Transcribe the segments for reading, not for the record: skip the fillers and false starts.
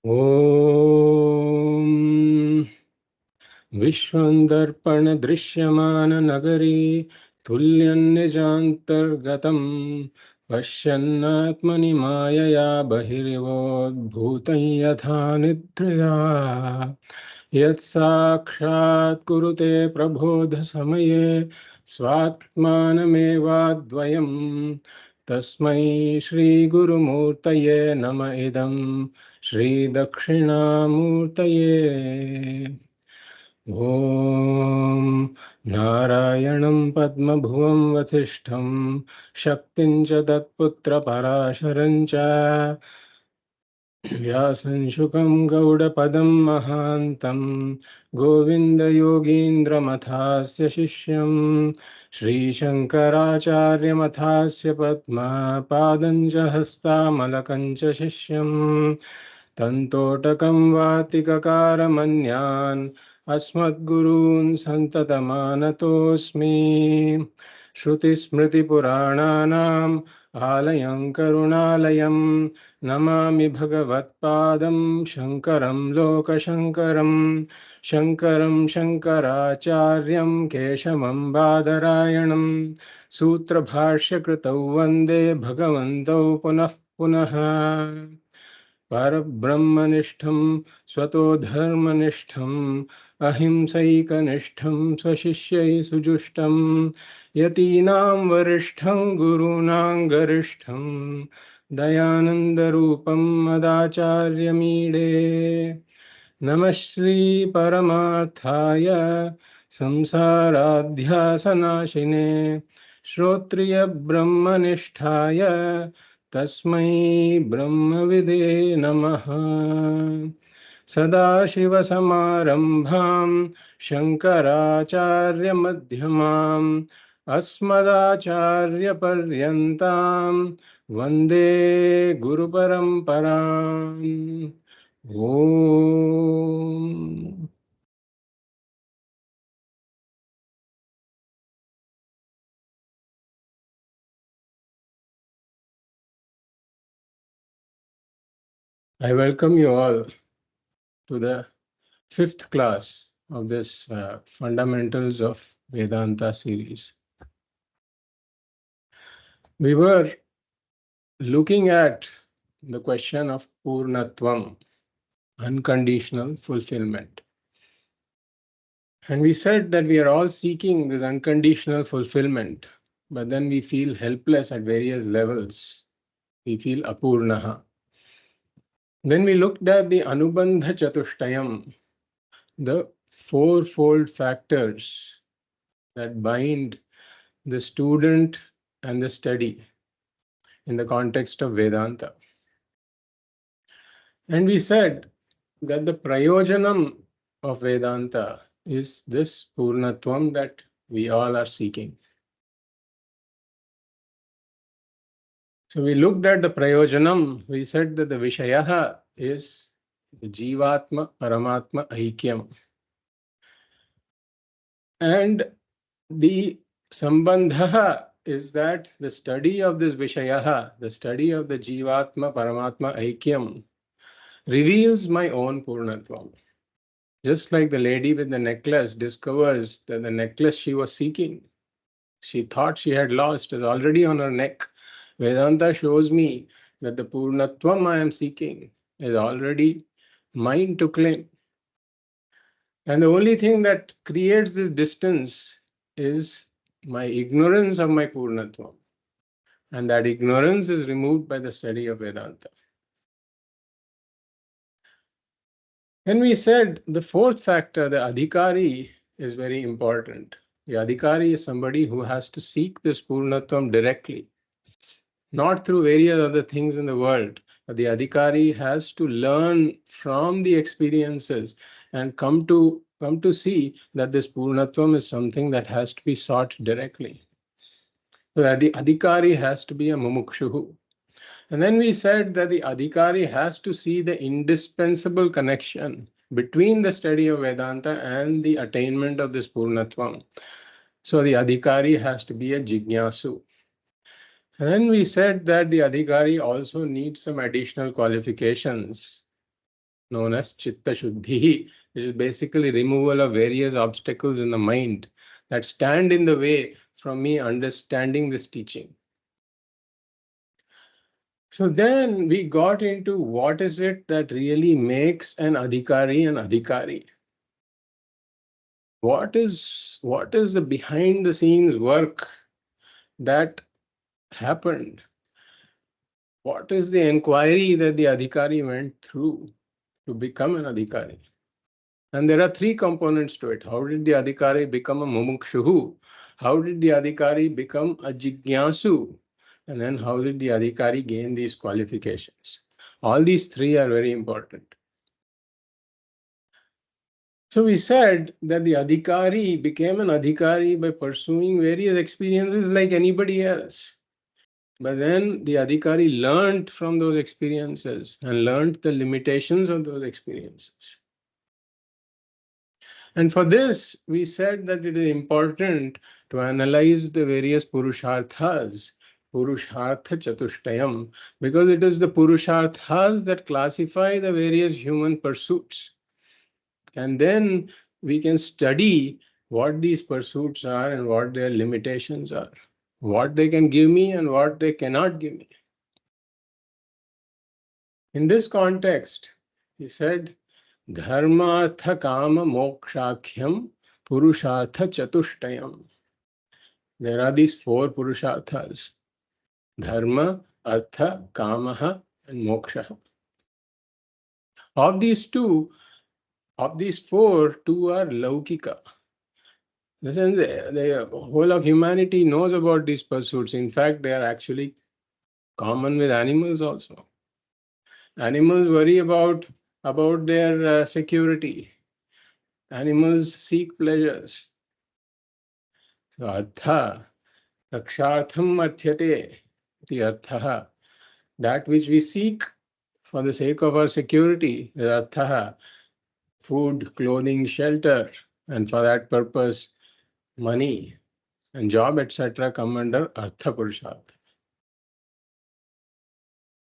Om Vishwandarpana Drishyamana Nagari Tulyan Nijantargatam Pashyannatmani Mayaya Bahirivod Bhutan Yatha Nidraya Yat Sakshat Kurute Prabodha Samaye Swatmanamevadvayam Tasmai Shri Guru Murtaye Nama Idam Shri Dakshinamurtaye Om Narayanam Padmabhuvam Vasishtham Shaktin Cha Tatputra Parasharancha Vyasam Shukam Gaudapadam Mahantam Govinda Yogindra Mathasya Shishyam Shri Shankaracharya Mathasya Padma Padanja Hasta Malakancha Shishyam Tantotakam Vatikakara Manyan Asmadgurun Santatamanatosmi Shruti Smriti Purananam Alayam Karunalayam Namami Bhagavatpadam Shankaram Lokashankaram Shankaram Shankaracharyam Keshamam Badarayanam Sutra Bhashya Kritau Vande Bhagavantau Punah Punaha Parabrahmanishtham Swato Dharmanishtham Ahimsaikανishtham Swashishyai Sujushtam Yatinam Varishtham Gurunam Garishtham Dayanandarupam Madacharya Mide Namah Shri Paramarthaya Samsaradhyasanashine Shrotriya Brahmanishthaya Tasmai Brahmavide Namaha Sadashivasamarambham Shankaracharya Madhyamam Asmadacharya Paryantam Vande Guru Paramparam Om. I welcome you all to the fifth class of this Fundamentals of Vedanta series. We were looking at the question of Purnatvam, unconditional fulfillment. And we said that we are all seeking this unconditional fulfillment, but then we feel helpless at various levels. We feel apurnaha. Then we looked at the Anubandha Chatushtayam, the fourfold factors that bind the student and the study in the context of Vedanta. And we said that the prayojanam of Vedanta is this Purnatvam that we all are seeking. So we looked at the prayojanam. We said that the Vishayaha is the Jivatma Paramatma Aikyam. And the Sambandha is that the study of this Vishayaha, the study of the Jivatma Paramatma Aikyam, reveals my own Purnatvam. Just like the lady with the necklace discovers that the necklace she was seeking, she thought she had lost, is already on her neck. Vedanta shows me that the Purnatvam I am seeking is already mine to claim. And the only thing that creates this distance is my ignorance of my Purnatvam. And that ignorance is removed by the study of Vedanta. And we said the fourth factor, the Adhikari, is very important. The Adhikari is somebody who has to seek this Purnatvam directly, not through various other things in the world. But the Adhikari has to learn from the experiences and come to see that this Purnatvam is something that has to be sought directly. So the Adhikari has to be a mumukshuhu. And then we said that the Adhikari has to see the indispensable connection between the study of Vedanta and the attainment of this Purnatvam. So the Adhikari has to be a Jignasu. And then we said that the Adhikari also needs some additional qualifications. known as Chitta Shuddhi, which is basically removal of various obstacles in the mind that stand in the way from me understanding this teaching. So then we got into what is it that really makes an adhikari an adhikari. What is the behind the scenes work that happened? What is the inquiry that the adhikari went through to become an adhikari? And there are three components to it. How did the adhikari become a mumukshuhu? How did the adhikari become a jigyasu? And then how did the adhikari gain these qualifications? All these three are very important. So we said that the adhikari became an adhikari by pursuing various experiences like anybody else. But then the adhikari learned from those experiences and learned the limitations of those experiences. And for this, we said that it is important to analyze the various Purusharthas, Purushartha Chatushtayam, because it is the Purusharthas that classify the various human pursuits. And then we can study what these pursuits are and what their limitations are, what they can give me and what they cannot give me. In this context, he said, Dharma, Artha, Kama, Mokshakhyam, Purushartha, Chatushtayam. There are these four Purusharthas: Dharma, Artha, Kama, and Moksha. Of these four, two are Laukika. The whole of humanity knows about these pursuits. In fact, they are actually common with animals also. Animals worry about their security. Animals seek pleasures. So artha, rakshartham arthyate, the artha, that which we seek for the sake of our security is artha, food, clothing, shelter, and for that purpose, money and job, etc., come under artha purushartha.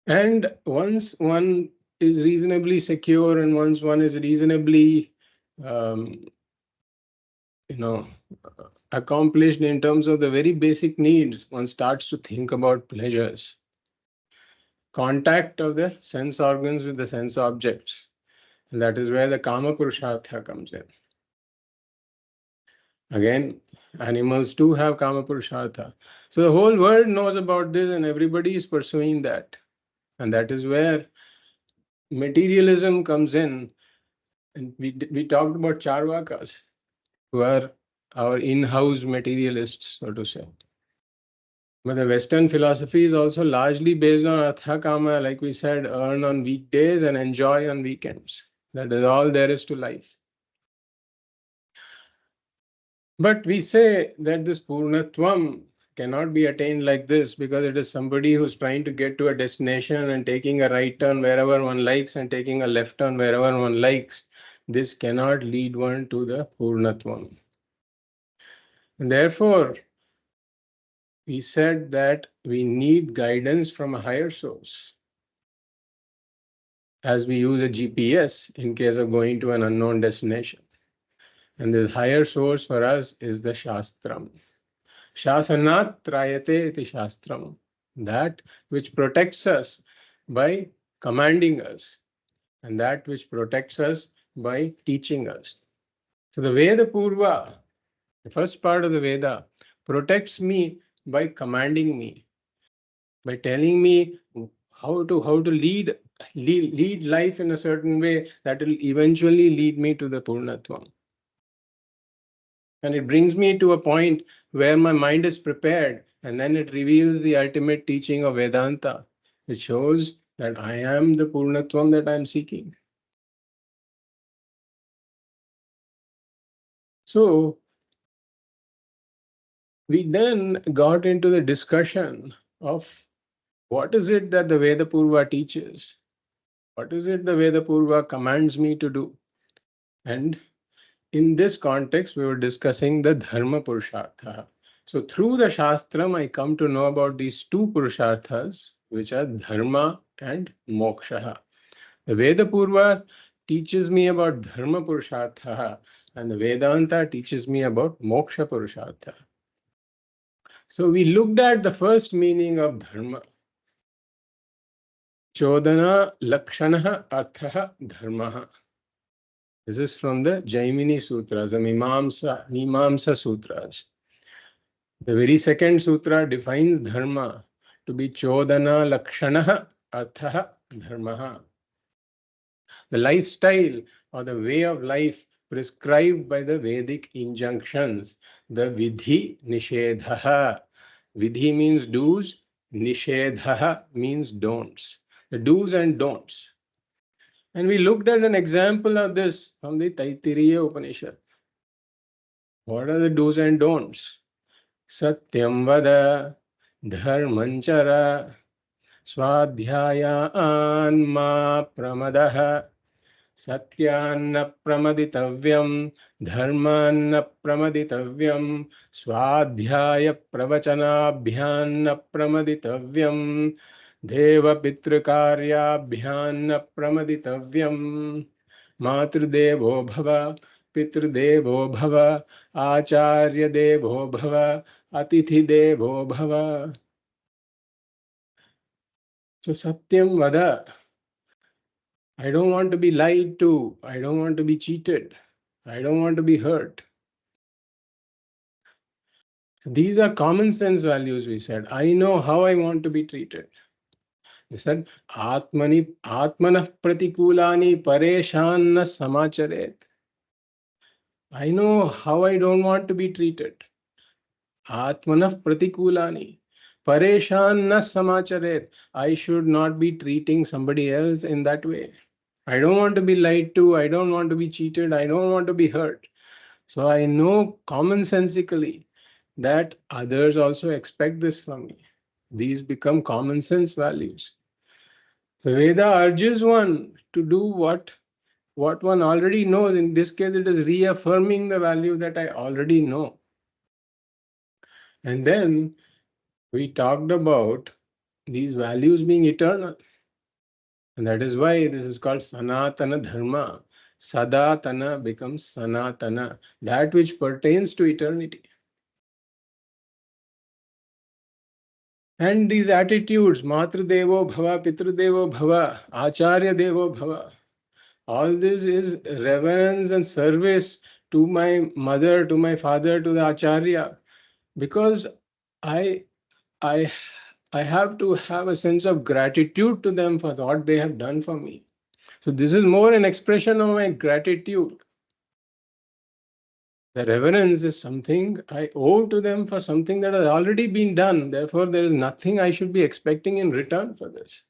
And once one is reasonably secure and once one is reasonably um, accomplished in terms of the very basic needs, one starts to think about pleasures. Contact of the sense organs with the sense objects. And that is where the Kama Purushartha comes in. Again, animals too have Kama Purushartha. So the whole world knows about this and everybody is pursuing that. And that is where materialism comes in. And we talked about Charvakas, who are our in-house materialists, so to say. But the Western philosophy is also largely based on Artha Kama, like we said, earn on weekdays and enjoy on weekends. That is all there is to life. But we say that this Purnatvam cannot be attained like this because it is somebody who's trying to get to a destination and taking a right turn wherever one likes and taking a left turn wherever one likes. This cannot lead one to the Purnatvam. And therefore, we said that we need guidance from a higher source, as we use a GPS in case of going to an unknown destination. And this higher source for us is the Shastram. Shasanat trayate iti Shastram. That which protects us by commanding us, and that which protects us by teaching us. So the Veda Purva, the first part of the Veda, protects me by commanding me, by telling me how to lead life in a certain way that will eventually lead me to the Purnatvam. And it brings me to a point where my mind is prepared, and then it reveals the ultimate teaching of Vedanta. It shows that I am the Purnatvam that I am seeking. So we then got into the discussion of what is it that the Veda Purva teaches? What is it the Veda Purva commands me to do? And in this context, we were discussing the Dharma Purushartha. So through the Shastram, I come to know about these two Purusharthas, which are Dharma and Moksha. The Veda Purva teaches me about Dharma Purushartha, and the Vedanta teaches me about Moksha Purushartha. So we looked at the first meaning of Dharma. Chodana Lakshana Artha Dharma. This is from the Jaimini Sutras, the Mimamsa Sutras. The very second sutra defines Dharma to be Chodana Lakshana Artha Dharma. The lifestyle or the way of life prescribed by the Vedic injunctions, the Vidhi Nishedha. Vidhi means do's, Nishedha means don'ts. The do's and don'ts. And we looked at an example of this from the Taittiriya Upanishad. What are the do's and don'ts? Satyam vada, dharmanchara, swadhyayaan ma pramadah, satyanna pramaditavyam, dharmanna pramaditavyam, swadhyaya pravachanabhyanna pramaditavyam, deva pitrakaryaabhyanna pramaditavyam, matrudevo bhava, पितृदेवो भव, आचार्य देवो भव, अतिथि देवो भव. So Satyam Vada. I don't want to be lied to. I don't want to be cheated. I don't want to be hurt. So these are common sense values, we said. I know how I want to be treated. We said, Atmanah pratikulani pareshanna samacharet. I know how I don't want to be treated. Atmanah pratikulani. Pareshan na samacharet. I should not be treating somebody else in that way. I don't want to be lied to. I don't want to be cheated. I don't want to be hurt. So I know commonsensically that others also expect this from me. These become common sense values. The Veda urges one to do what one already knows. In this case, it is reaffirming the value that I already know. And then we talked about these values being eternal. And that is why this is called Sanatana Dharma. Sadatana becomes Sanatana, that which pertains to eternity. And these attitudes, Matrudevo Bhava, Pitrudevo Bhava, Acharya Devo Bhava, all this is reverence and service to my mother, to my father, to the Acharya, because I have to have a sense of gratitude to them for what they have done for me. So this is more an expression of my gratitude. The reverence is something I owe to them for something that has already been done. Therefore, there is nothing I should be expecting in return for this.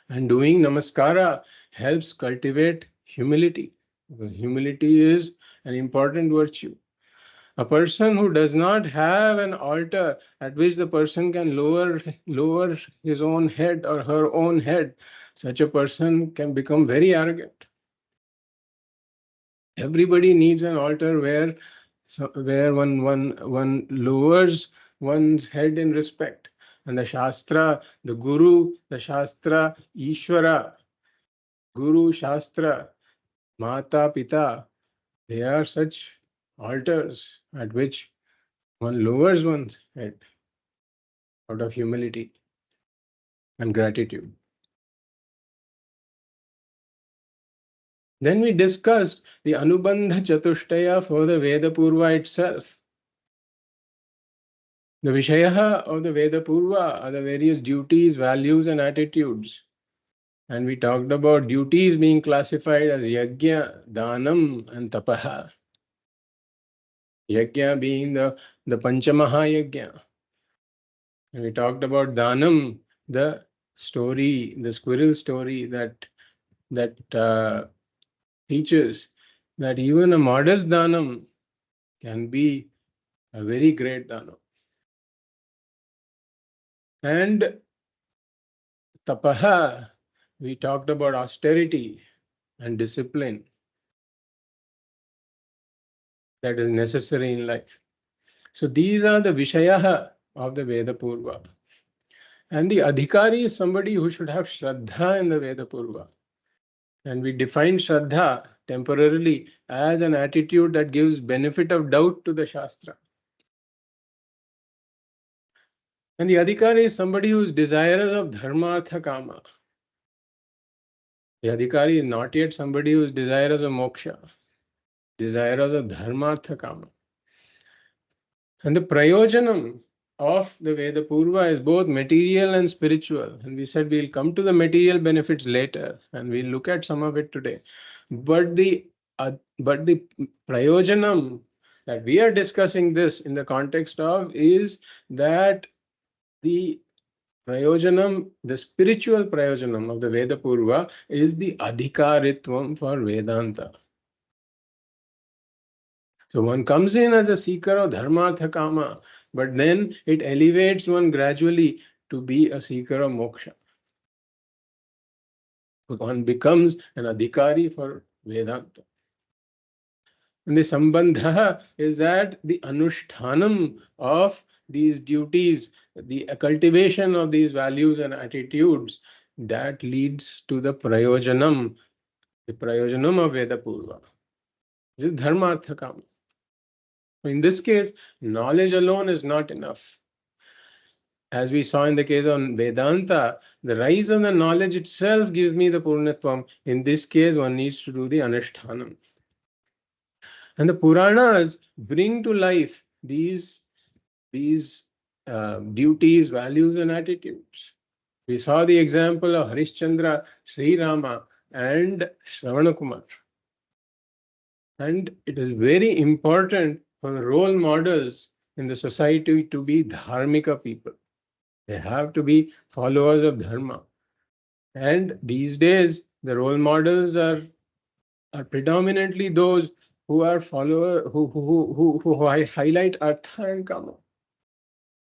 And doing namaskara helps cultivate humility. Humility is an important virtue. A person who does not have an altar at which the person can lower his own head or her own head, such a person can become very arrogant. Everybody needs an altar where one lowers one's head in respect. And the Shastra, the Guru, the Shastra, Ishvara, Guru, Shastra, Mata, Pita, they are such altars at which one lowers one's head out of humility and gratitude. Then we discussed the Anubandha Chatushtaya for the Veda Purva itself. The Vishayaha of the Veda Purva are the various duties, values, and attitudes. And we talked about duties being classified as Yajna, Dhanam, and Tapaha. Yajna being the Panchamaha Yajna. And we talked about Dhanam, the story, the squirrel story that teaches that even a modest Dhanam can be a very great Dhanam. And Tapaha, we talked about austerity and discipline that is necessary in life. So these are the Vishayaha of the Veda Purva. And the adhikari is somebody who should have Shraddha in the Veda Purva. And we define Shraddha temporarily as an attitude that gives benefit of doubt to the Shastra. And the adhikari is somebody who is desirous of Dharma, Artha, Kama. The adhikari is not yet somebody who is desirous of moksha, desirous of Dharma, Artha, Kama. And the prayojanam of the Veda Purva is both material and spiritual. And we said we'll come to the material benefits later, and we'll look at some of it today. But the prayojanam that we are discussing this in the context of is that the prayojanam, the spiritual prayojanam of the Veda Purva is the adhikaritvam for Vedanta. So one comes in as a seeker of Dharma, Artha, Kama, but then it elevates one gradually to be a seeker of moksha. One becomes an adhikari for Vedanta. And the sambandha is that the anushtanam of these duties, the cultivation of these values and attitudes, that leads to the prayojanam of Veda Purva. This is Dharma, Artha, Kama. In this case, knowledge alone is not enough. As we saw in the case of Vedanta, the rise of the knowledge itself gives me the Purnatvam. In this case, one needs to do the Anushtanam. And the Puranas bring to life these duties, values, and attitudes. We saw the example of Harishchandra, Sri Rama, and Shravana Kumar. And it is very important for the role models in the society to be dharmika people. They have to be followers of Dharma. And these days, the role models are predominantly those who are who highlight Artha and Kama.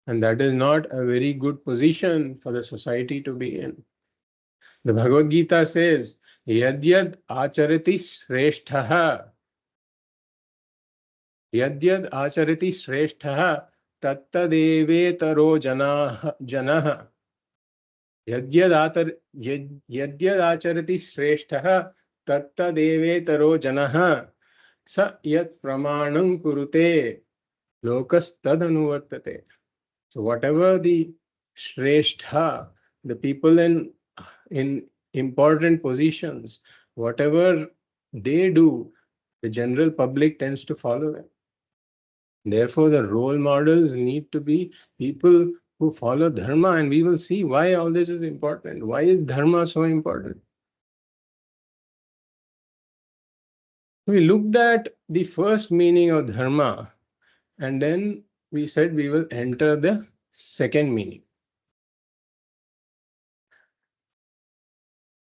And that is not a very good position for the society to be in. The Bhagavad Gītā says, Yadyad acharati shresthaha. Yadyad acharati shresthaha tattadevetaro janah. Yadyad acharati shresthaha tattadevetaro janah. Sa yat pramanam kurute lokastad anuvartate. So whatever the Shrestha, the people in important positions, whatever they do, the general public tends to follow them. Therefore, the role models need to be people who follow Dharma, and we will see why all this is important. Why is Dharma so important? We looked at the first meaning of Dharma, and then we said we will enter the second meaning.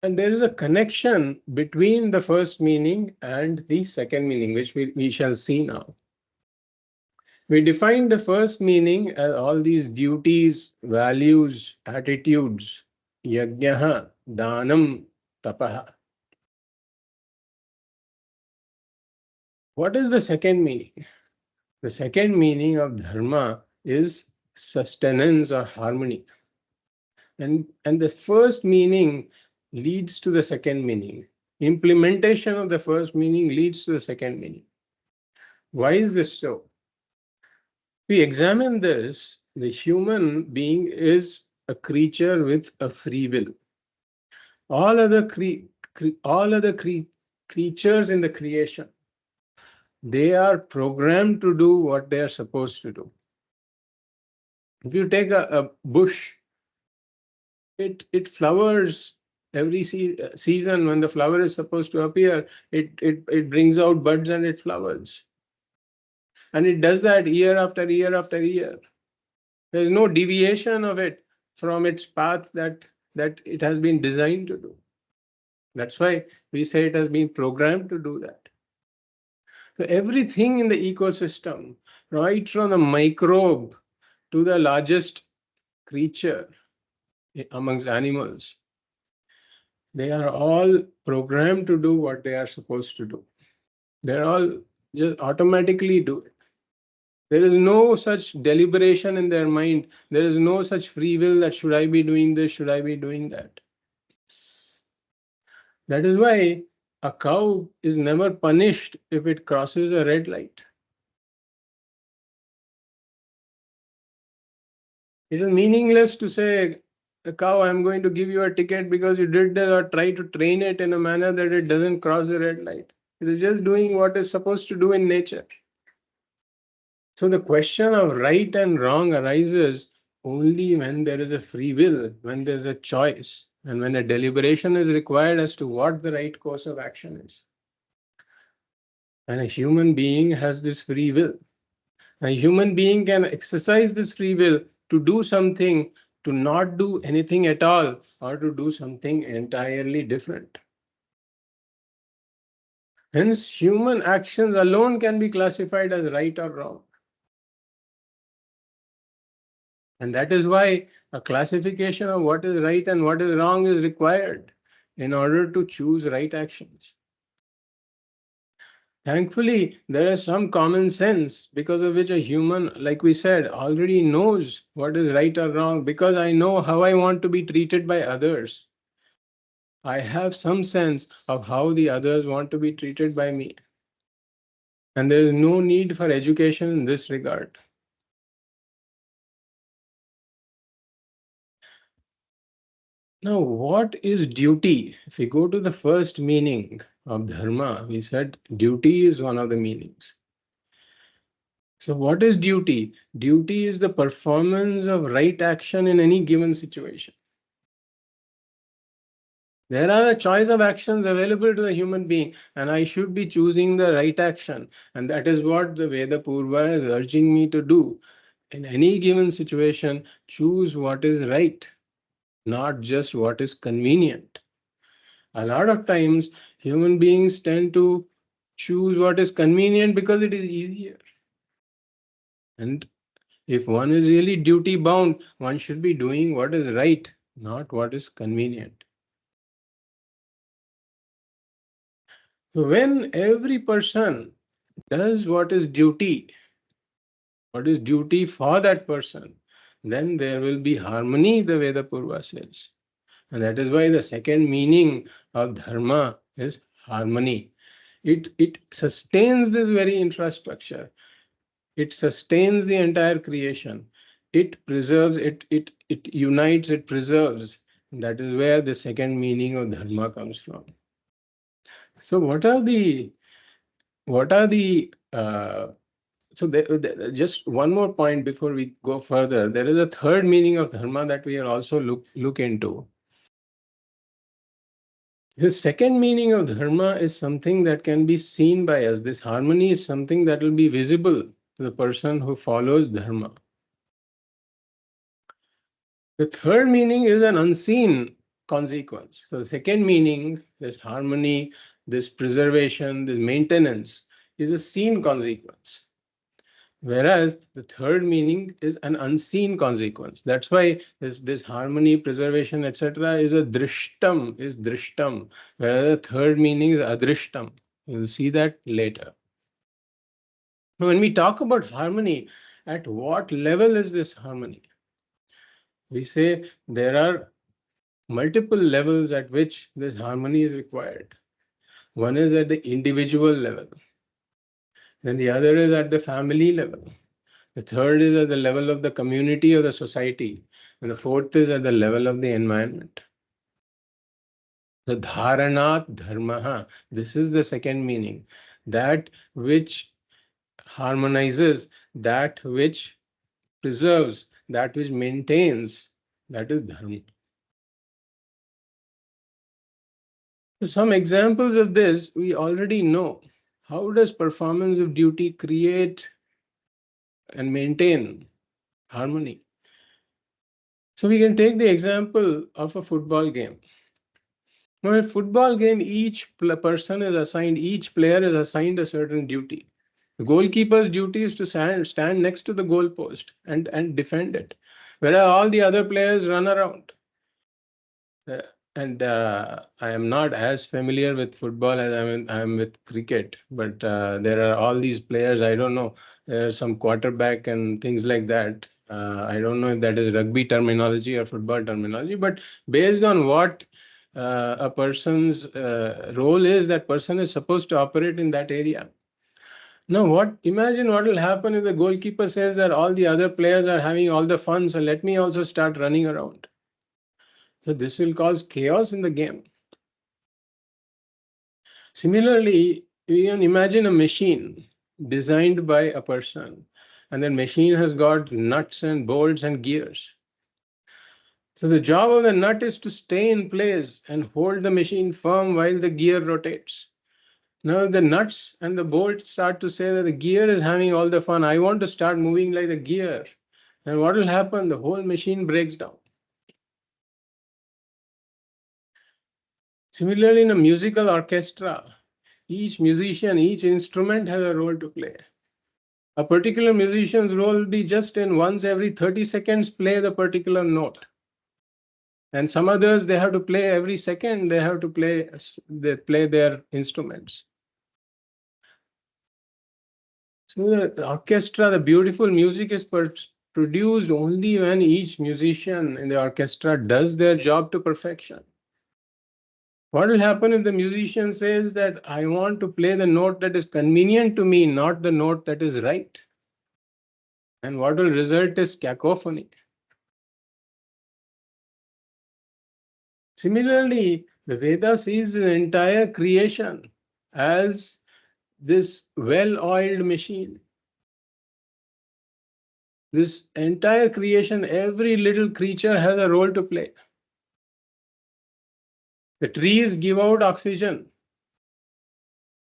And there is a connection between the first meaning and the second meaning, which we shall see now. We defined the first meaning as all these duties, values, attitudes, yajnaha, danam, tapaha. What is the second meaning? The second meaning of dharma is sustenance or harmony. And the first meaning leads to the second meaning. Implementation of the first meaning leads to the second meaning. Why is this so? We examine this, the human being is a creature with a free will. All other creatures in the creation, they are programmed to do what they are supposed to do. If you take a bush, it flowers every season. When the flower is supposed to appear, it brings out buds and it flowers. And it does that year after year after year. There is no deviation of it from its path that it has been designed to do. That's why we say it has been programmed to do that. So everything in the ecosystem, right from the microbe to the largest creature amongst animals, they are all programmed to do what they are supposed to do. They're all just automatically do it. There is no such deliberation in their mind. There is no such free will that should I be doing this, should I be doing that. That is why a cow is never punished if it crosses a red light. It is meaningless to say, a cow, I'm going to give you a ticket because you did this, or try to train it in a manner that it doesn't cross the red light. It is just doing what it's supposed to do in nature. So the question of right and wrong arises only when there is a free will, when there's a choice, and when a deliberation is required as to what the right course of action is. And a human being has this free will. A human being can exercise this free will to do something, to not do anything at all, or to do something entirely different. Hence, human actions alone can be classified as right or wrong. And that is why a classification of what is right and what is wrong is required in order to choose right actions. Thankfully, there is some common sense because of which a human, like we said, already knows what is right or wrong. Because I know how I want to be treated by others, I have some sense of how the others want to be treated by me. And there is no need for education in this regard. Now, what is duty? If we go to the first meaning of dharma, we said duty is one of the meanings. So, what is duty? Duty is the performance of right action in any given situation. There are a choice of actions available to the human being, and I should be choosing the right action. And that is what the Veda Purva is urging me to do. In any given situation, choose what is right, not just what is convenient. A lot of times, human beings tend to choose what is convenient because it is easier. And if one is really duty bound, one should be doing what is right, not what is convenient. So when every person does what is duty for that person, then there will be harmony, the Veda Purva says. And that is why the second meaning of dharma is harmony. It sustains this very infrastructure. It sustains the entire creation. It preserves, it unites, it preserves. That is where the second meaning of dharma comes from. So what are the just one more point before we go further. There is a third meaning of dharma that we are also look into. The second meaning of dharma is something that can be seen by us. This harmony is something that will be visible to the person who follows dharma. The third meaning is an unseen consequence. So the second meaning, this harmony, this preservation, this maintenance, is a seen consequence. Whereas the third meaning is an unseen consequence. That's why this harmony, preservation, etc. is a drishtam, whereas the third meaning is adrishtam. You'll see that later. When we talk about harmony, at what level is this harmony? We say there are multiple levels at which this harmony is required. One is at the individual level, then the other is at the family level. The third is at the level of the community or the society. And the fourth is at the level of the environment. The dharanat dharmaha. This is the second meaning. That which harmonizes, that which preserves, that which maintains, that is dharma. So some examples of this we already know. How does performance of duty create and maintain harmony? So we can take the example of a football game. Now, in a football game, each person is assigned, each player is assigned a certain duty. The goalkeeper's duty is to stand next to the goalpost and defend it, whereas all the other players run around. Uh, and I am not as familiar with football as I am with cricket, but there are all these players. I don't know there's some quarterback and things like that. I don't know if that is rugby terminology or football terminology, but based on what a person's role is, that person is supposed to operate in that area. Now, imagine what will happen if the goalkeeper says that all the other players are having all the fun, so let me also start running around. So this will cause chaos in the game. Similarly, you can imagine a machine designed by a person, and that machine has got nuts and bolts and gears. So the job of the nut is to stay in place and hold the machine firm while the gear rotates. Now the nuts and the bolts start to say that the gear is having all the fun. I want to start moving like the gear. And what will happen? The whole machine breaks down. Similarly, in a musical orchestra, each musician, each instrument has a role to play. A particular musician's role will be just in once every 30 seconds play the particular note. And some others, they have to play every second, they play their instruments. So the orchestra, the beautiful music is produced only when each musician in the orchestra does their job to perfection. What will happen if the musician says that I want to play the note that is convenient to me, not the note that is right? And what will result is cacophony. Similarly, the Veda sees the entire creation as this well-oiled machine. This entire creation, every little creature has a role to play. The trees give out oxygen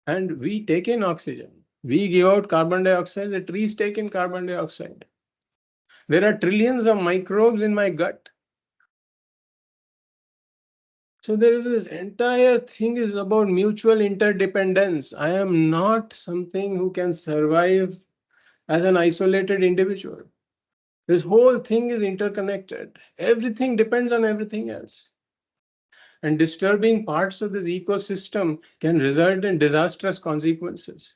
and we take in oxygen. We give out carbon dioxide, the trees take in carbon dioxide. There are trillions of microbes in my gut. So there is this entire thing is about mutual interdependence. I am not something who can survive as an isolated individual. This whole thing is interconnected. Everything depends on everything else. And disturbing parts of this ecosystem can result in disastrous consequences.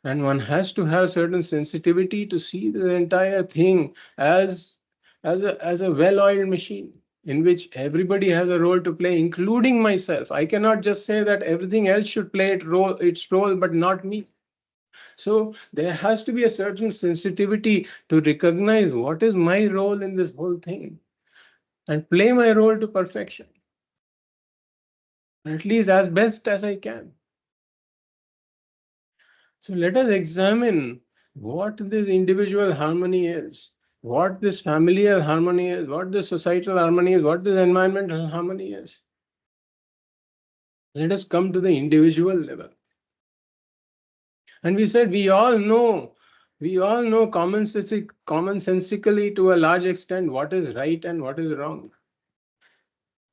And one has to have certain sensitivity to see the entire thing as a well-oiled machine in which everybody has a role to play, including myself. I cannot just say that everything else should play its role, but not me. So there has to be a certain sensitivity to recognize what is my role in this whole thing and play my role to perfection, at least as best as I can. So let us examine what this individual harmony is, what this familial harmony is, what this societal harmony is, what this environmental harmony is. Let us come to the individual level. And we said we all know commonsensically to a large extent what is right and what is wrong.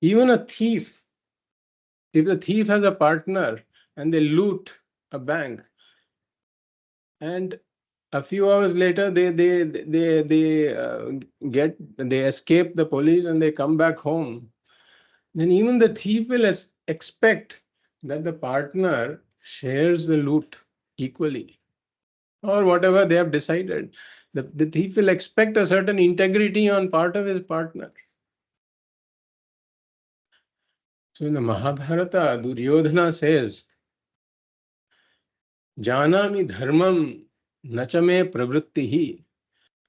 Even a thief, if the thief has a partner and they loot a bank, and a few hours later they escape the police and they come back home, then even the thief will expect that the partner shares the loot equally, or whatever they have decided. The thief will expect a certain integrity on part of his partner. So in the Mahabharata, Duryodhana says, Janami dharmam nachame pravrittihi,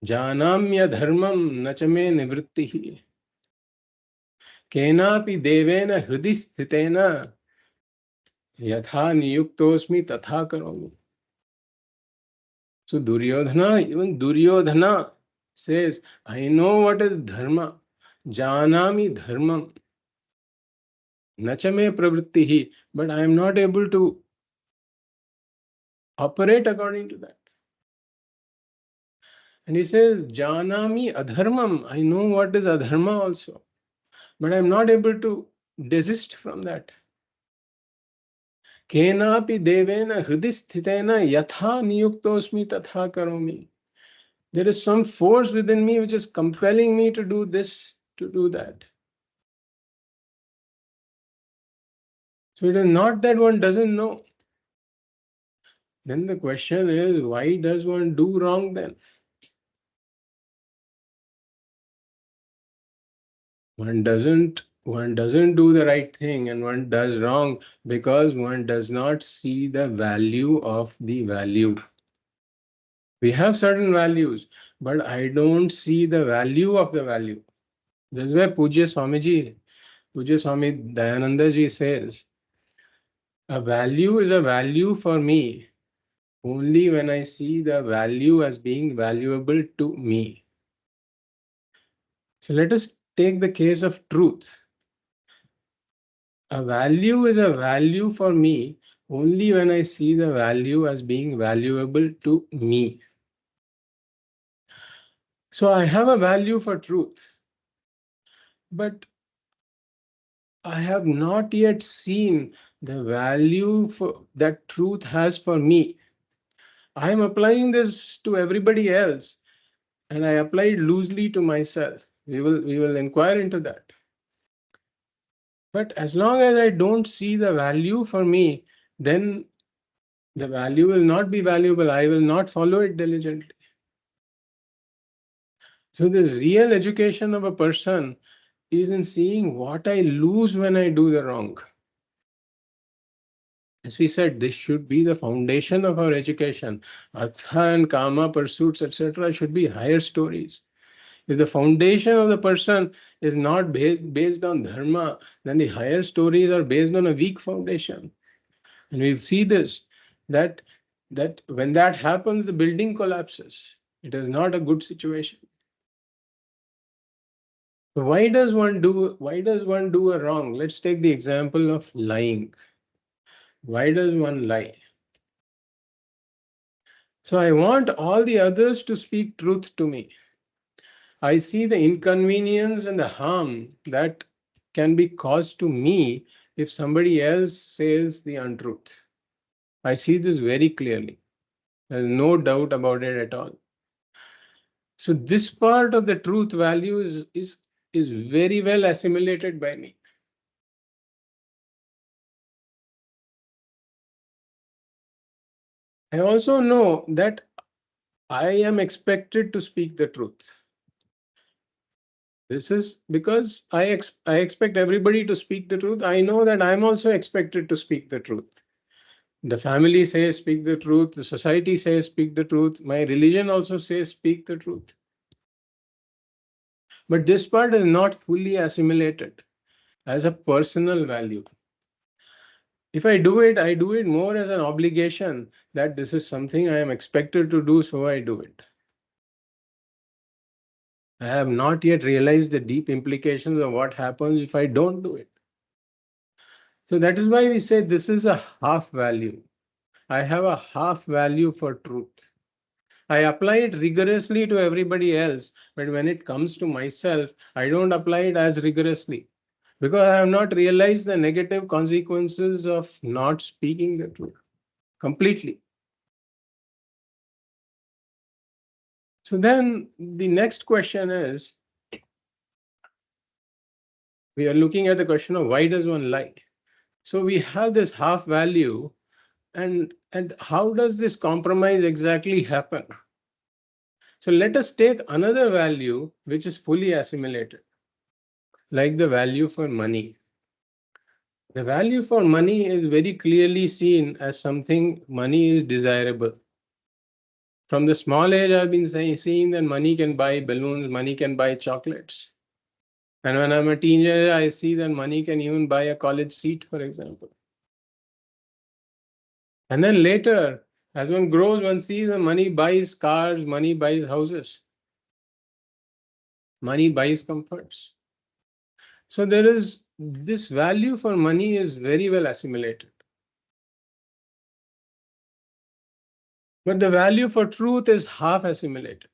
janamya dharmam nachame nivrittihi, केनापि देवेन हृदि स्थितेन यथा नियुक्तोस्मि तथा करोमि. So even Duryodhana says, I know what is dharma, janami dharmam, nachame pravrittihi, but I am not able to operate according to that. And he says, janami adharmam, I know what is adharma also, but I am not able to desist from that. केनापि देवेन हृदि स्थितेन यथा नियुक्तोस्मि तथा करोमि. There is some force within me which is compelling me to do this, to do that. So it is not that one doesn't know. Then the question is, why does one do wrong then? One doesn't do the right thing and one does wrong because one does not see the value of the value. We have certain values, but I don't see the value of the value. This is where Pujya Swamiji, Pujya Swami Dayananda ji says, a value is a value for me only when I see the value as being valuable to me. So let us take the case of truth. A value is a value for me only when I see the value as being valuable to me. So I have a value for truth, but I have not yet seen the value that truth has for me. I am applying this to everybody else, and I apply it loosely to myself. We will inquire into that. But as long as I don't see the value for me, then the value will not be valuable. I will not follow it diligently. So this real education of a person is in seeing what I lose when I do the wrong. As we said, this should be the foundation of our education. Artha and Kama pursuits, etc., should be higher stories. If the foundation of the person is not based on Dharma, then the higher stories are based on a weak foundation. And we see this, that, that when that happens, the building collapses. It is not a good situation. So why does one do a wrong? Let's take the example of lying. Why does one lie? So I want all the others to speak truth to me. I see the inconvenience and the harm that can be caused to me if somebody else says the untruth. I see this very clearly. There's no doubt about it at all. So this part of the truth value is very well assimilated by me. I also know that I am expected to speak the truth. This is because I expect everybody to speak the truth. I know that I'm also expected to speak the truth. The family says speak the truth. The society says speak the truth. My religion also says speak the truth. But this part is not fully assimilated as a personal value. If I do it more as an obligation that this is something I am expected to do, so I do it. I have not yet realized the deep implications of what happens if I don't do it. So that is why we say this is a half value. I have a half value for truth. I apply it rigorously to everybody else, but when it comes to myself, I don't apply it as rigorously because I have not realized the negative consequences of not speaking the truth completely. So then the next question is, we are looking at the question of why does one lie? So we have this half value, and how does this compromise exactly happen? So let us take another value which is fully assimilated, like the value for money. The value for money is very clearly seen as something money is desirable. From the small age, I've been seeing that money can buy balloons, money can buy chocolates. And when I'm a teenager, I see that money can even buy a college seat, for example. And then later, as one grows, one sees that money buys cars, money buys houses, money buys comforts. So there is this value for money is very well assimilated. But the value for truth is half assimilated.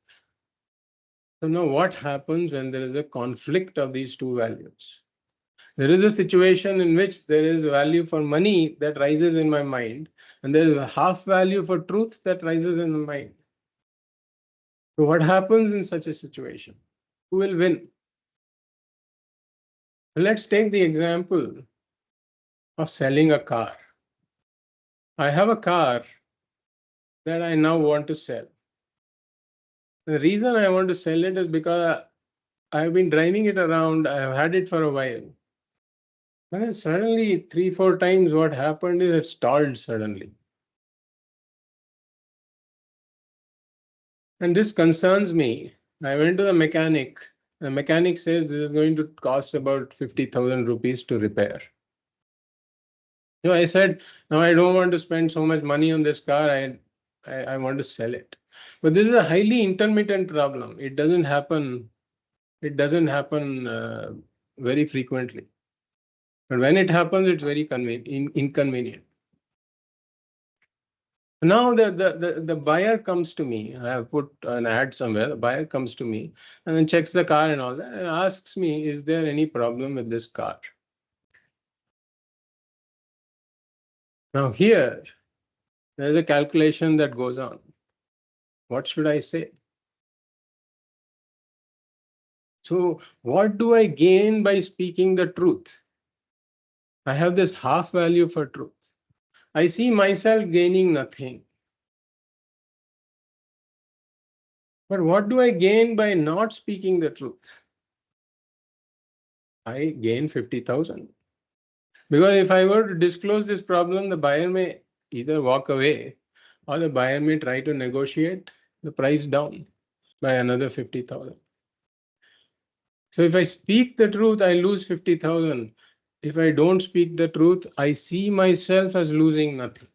So now what happens when there is a conflict of these two values? There is a situation in which there is value for money that rises in my mind, and there is a half value for truth that rises in my mind. So what happens in such a situation? Who will win? Let's take the example of selling a car. I have a car that I now want to sell. The reason I want to sell it is because I've been driving it around. I've had it for a while. And then suddenly, 3, 4 times, what happened is it stalled suddenly. And this concerns me. I went to the mechanic. The mechanic says this is going to cost about 50,000 rupees to repair. I said, no, I don't want to spend so much money on this car. I want to sell it. But this is a highly intermittent problem. It doesn't happen. It doesn't happen very frequently. But when it happens, it's very inconvenient. Now the buyer comes to me. I have put an ad somewhere. The buyer comes to me and then checks the car and all that and asks me, is there any problem with this car? Now here, there's a calculation that goes on. What should I say? So what do I gain by speaking the truth? I have this half value for truth. I see myself gaining nothing. But what do I gain by not speaking the truth? I gain 50,000. Because if I were to disclose this problem, the buyer may either walk away or the buyer may try to negotiate the price down by another 50,000. So if I speak the truth, I lose 50,000. If I don't speak the truth, I see myself as losing nothing.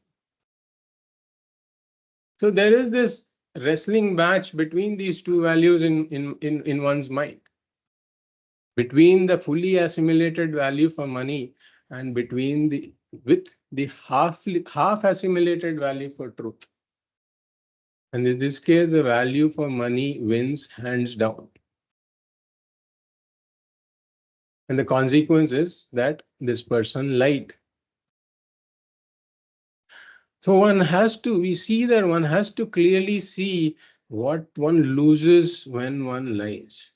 So there is this wrestling match between these two values in one's mind. Between the fully assimilated value for money and between the half assimilated value for truth. And in this case, the value for money wins hands down. And the consequence is that this person lied. So we see that one has to clearly see what one loses when one lies.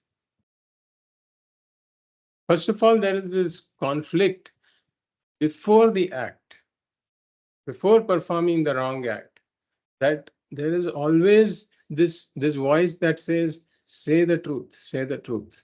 First of all, there is this conflict before the act, before performing the wrong act, that there is always this voice that says, say the truth, say the truth.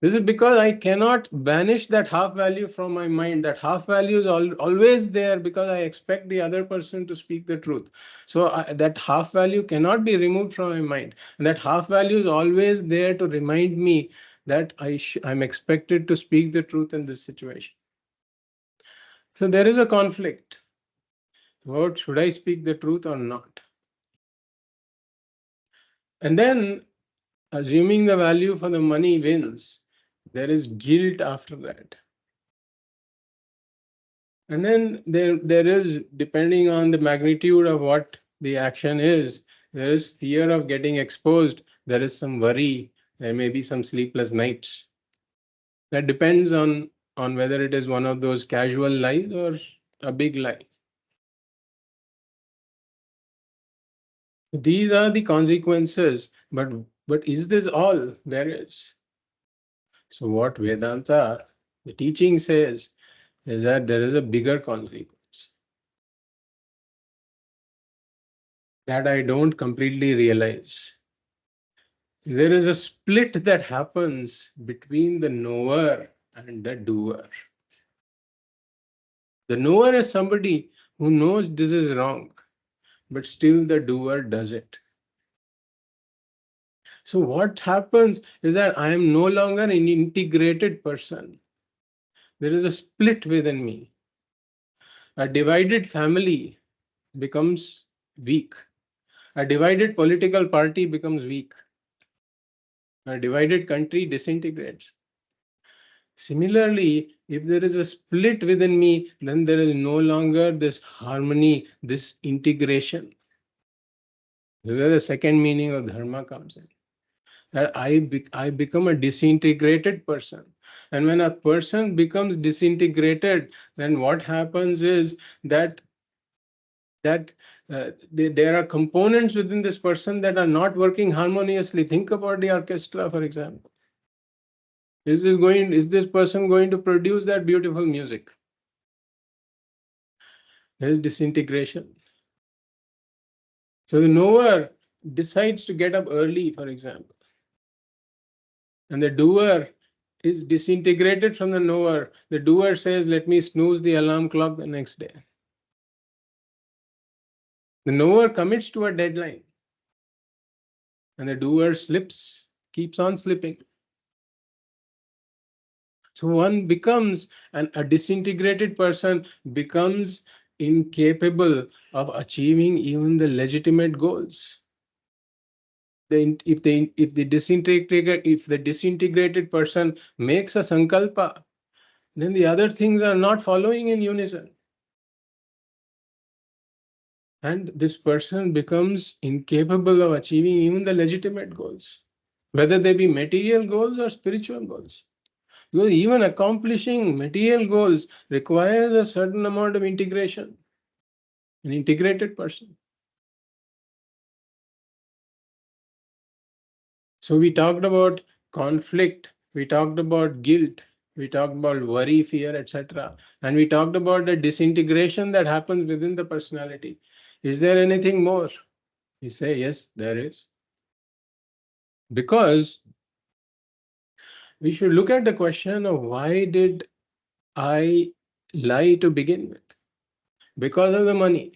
This is because I cannot banish that half value from my mind. That half value is always there because I expect the other person to speak the truth. So that half value cannot be removed from my mind. And that half value is always there to remind me that I'm expected to speak the truth in this situation. So there is a conflict about should I speak the truth or not. And then, assuming the value for the money wins, there is guilt after that. And then there is, depending on the magnitude of what the action is, there is fear of getting exposed. There is some worry. There may be some sleepless nights. That depends on whether it is one of those casual lies or a big lie. These are the consequences, but is this all there is? So what Vedanta, the teaching says, is that there is a bigger consequence that I don't completely realize. There is a split that happens between the knower and the doer. The knower is somebody who knows this is wrong, but still the doer does it. So what happens is that I am no longer an integrated person. There is a split within me. A divided family becomes weak. A divided political party becomes weak. A divided country disintegrates. Similarly, if there is a split within me, then there is no longer this harmony, this integration. This is where the second meaning of dharma comes in. That I become a disintegrated person. And when a person becomes disintegrated, then what happens is that there are components within this person that are not working harmoniously. Think about the orchestra, for example. Is this person going to produce that beautiful music? There is disintegration. So the knower decides to get up early, for example, and the doer is disintegrated from the knower. The doer says, let me snooze the alarm clock the next day. The knower commits to a deadline, and the doer slips, keeps on slipping. So one becomes, a disintegrated person becomes incapable of achieving even the legitimate goals. If the disintegrated person makes a sankalpa, then the other things are not following in unison. And this person becomes incapable of achieving even the legitimate goals, whether they be material goals or spiritual goals. Because even accomplishing material goals requires a certain amount of integration, an integrated person. So we talked about conflict, we talked about guilt, we talked about worry, fear, etc. And we talked about the disintegration that happens within the personality. Is there anything more? You say, yes, there is. Because we should look at the question of why did I lie to begin with? Because of the money.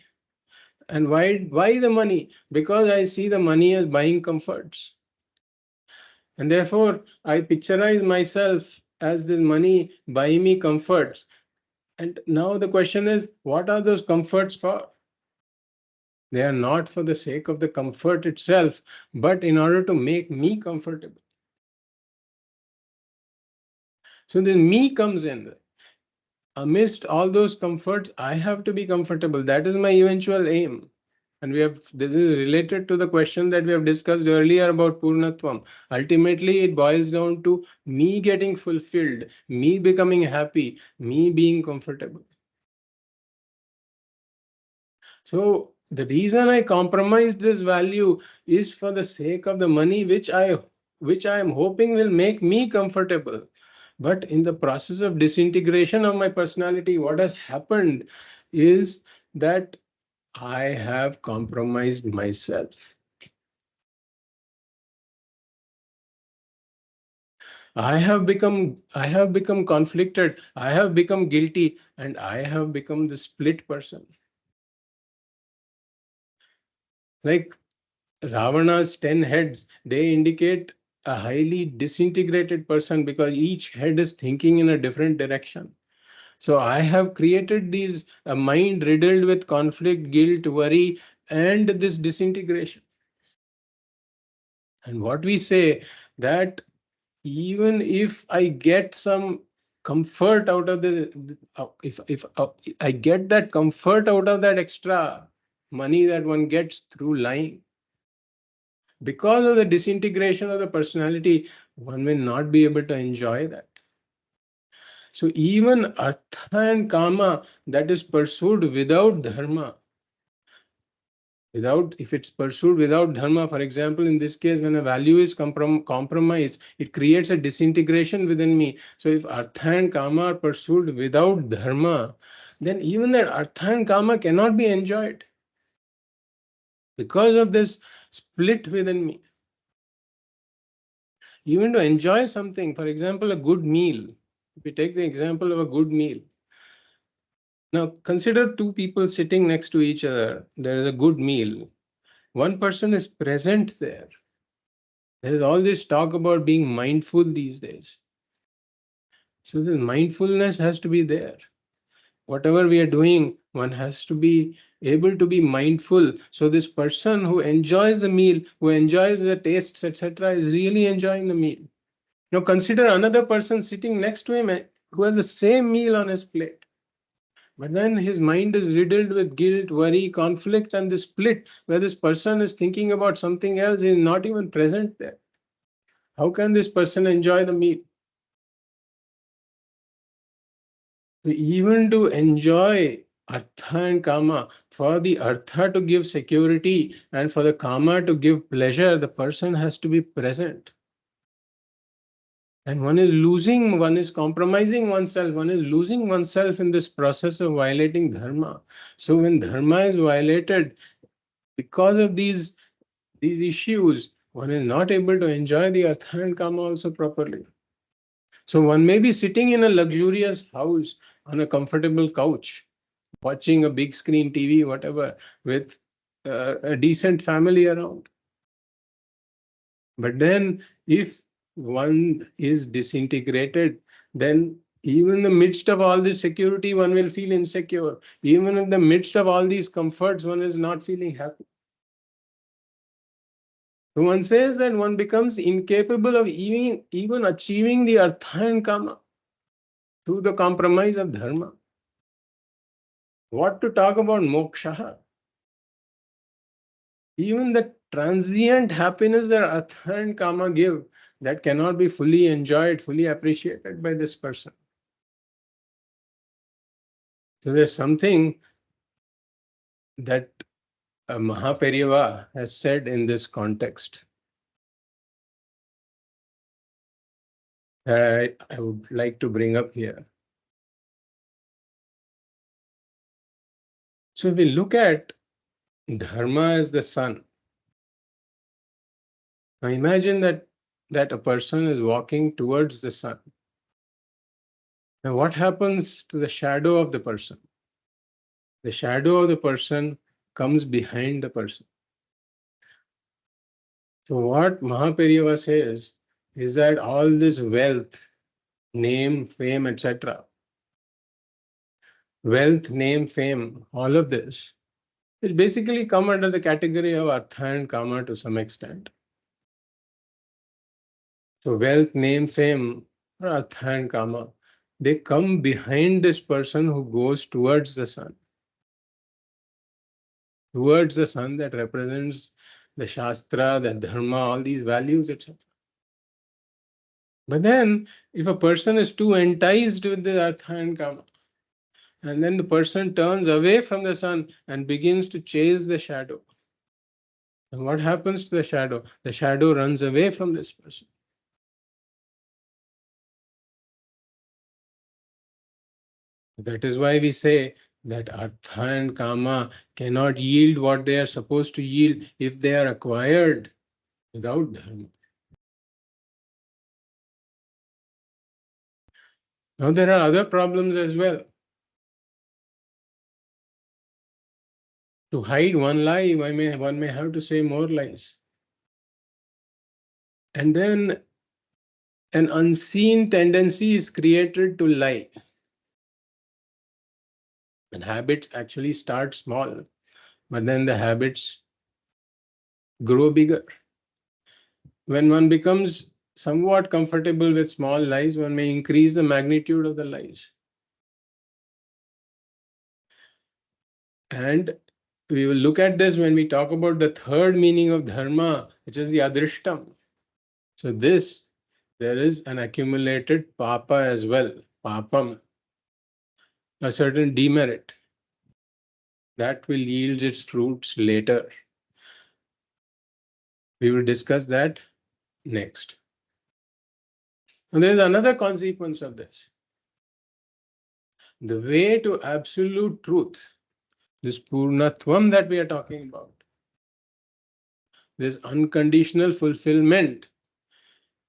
And why the money? Because I see the money as buying comforts. And therefore, I picturize myself as this money buying me comforts. And now the question is, what are those comforts for? They are not for the sake of the comfort itself, but in order to make me comfortable. So then me comes in. Amidst all those comforts, I have to be comfortable. That is my eventual aim. And this is related to the question that we have discussed earlier about Purnatvam. Ultimately, it boils down to me getting fulfilled, me becoming happy, me being comfortable. So the reason I compromise this value is for the sake of the money, which I am hoping will make me comfortable. But in the process of disintegration of my personality, what has happened is that I have compromised myself. I have become conflicted, I have become guilty, and I have become the split person. Like Ravana's 10 heads, they indicate a highly disintegrated person because each head is thinking in a different direction. So I have created these a mind riddled with conflict, guilt, worry, and this disintegration. And what we say that even if I get some comfort out of if I get that comfort out of that extra money that one gets through lying, because of the disintegration of the personality, one will not be able to enjoy that. So even artha and kama that is pursued without dharma, if it's pursued without dharma, for example, in this case, when a value is compromised, it creates a disintegration within me. So if artha and kama are pursued without dharma, then even that artha and kama cannot be enjoyed because of this split within me. Even to enjoy something, for example, a good meal. If we take the example of a good meal, now consider two people sitting next to each other. There is a good meal. One person is present there. There is all this talk about being mindful these days. So the mindfulness has to be there. Whatever we are doing, one has to be able to be mindful. So this person who enjoys the meal, who enjoys the tastes, etc., is really enjoying the meal. Now consider another person sitting next to him who has the same meal on his plate. But then his mind is riddled with guilt, worry, conflict, and the split where this person is thinking about something else, is not even present there. How can this person enjoy the meal? So even to enjoy artha and kama, for the artha to give security and for the kama to give pleasure, the person has to be present. And one is compromising oneself, one is losing oneself in this process of violating dharma. So when dharma is violated, because of these issues, one is not able to enjoy the artha and kama also properly. So one may be sitting in a luxurious house on a comfortable couch, watching a big screen TV, whatever, with a decent family around. But then if one is disintegrated, then even in the midst of all this security, one will feel insecure. Even in the midst of all these comforts, one is not feeling happy. So one says that one becomes incapable of even achieving the artha and kama through the compromise of dharma. What to talk about moksha? Even the transient happiness that artha and kama give, that cannot be fully enjoyed, fully appreciated by this person. So there's something that Mahaperiyava has said in this context that I would like to bring up here. So if we look at dharma as the sun, now imagine that a person is walking towards the sun. Now what happens to the shadow of the person? The shadow of the person comes behind the person. So what Mahaperiyava says is that all this wealth, name, fame, etc., wealth, name, fame, all of this, it basically come under the category of artha and kama to some extent. So wealth, name, fame, or artha and kama, they come behind this person who goes towards the sun. Towards the sun that represents the Shastra, the Dharma, all these values, etc. But then, if a person is too enticed with the Artha and Kama, and then the person turns away from the sun and begins to chase the shadow, and what happens to the shadow? The shadow runs away from this person. That is why we say that Artha and Kama cannot yield what they are supposed to yield if they are acquired without Dharma. Now there are other problems as well. To hide one lie, one may have to say more lies. And then an unseen tendency is created to lie. And habits actually start small, but then the habits grow bigger. When one becomes somewhat comfortable with small lies, one may increase the magnitude of the lies. And we will look at this when we talk about the third meaning of dharma, which is the adrishtam. So there is an accumulated papa as well, papam, a certain demerit that will yield its fruits later. We will discuss that next. And there is another consequence of this. The way to absolute truth, this purnatvam that we are talking about, this unconditional fulfillment,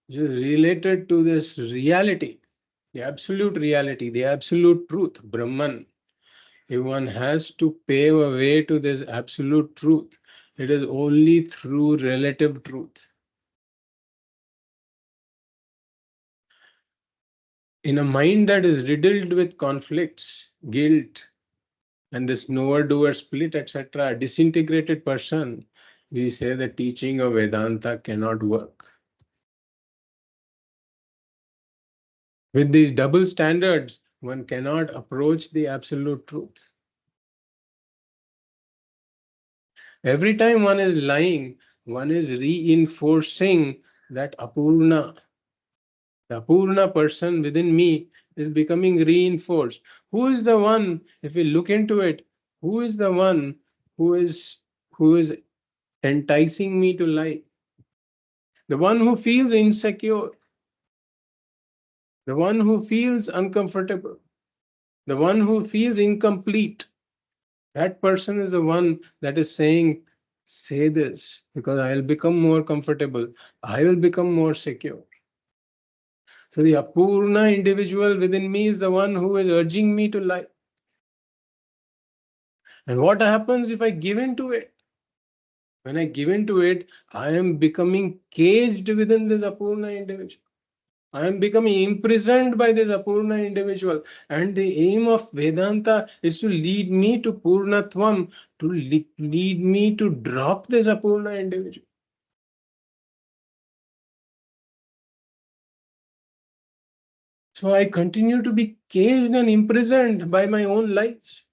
which is related to this reality, the absolute truth, Brahman. If one has to pave a way to this absolute truth, it is only through relative truth. In a mind that is riddled with conflicts, guilt, and this knower-doer split, etc., a disintegrated person, we say the teaching of Vedanta cannot work. With these double standards, one cannot approach the absolute truth. Every time one is lying, one is reinforcing that apurna. The apurna person within me is becoming reinforced. Who is the one, if we look into it, who is the one who is enticing me to lie? The one who feels insecure, the one who feels uncomfortable, the one who feels incomplete. That person is the one that is saying say this because I will become more comfortable. I will become more secure. So the Apurna individual within me is the one who is urging me to lie. And what happens if I give in to it? When I give in to it, I am becoming caged within this Apurna individual. I am becoming imprisoned by this Apurna individual. And the aim of Vedanta is to lead me to Purnatvam, to lead me to drop this Apurna individual. So I continue to be caged and imprisoned by my own lives.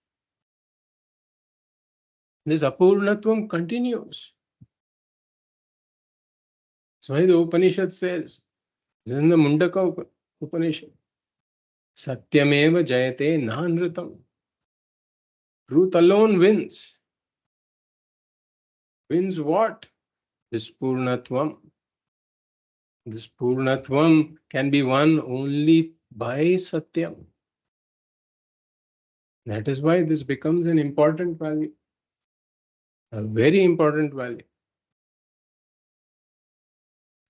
This Apurnatvam continues. That's why the Upanishad says, this is in the Mundaka Upanishad, Satyameva Jayate Nanritam. Truth alone wins. Wins what? This Purnatvam. This Purnatvam can be won only by Satyam. That is why this becomes an important value, a very important value.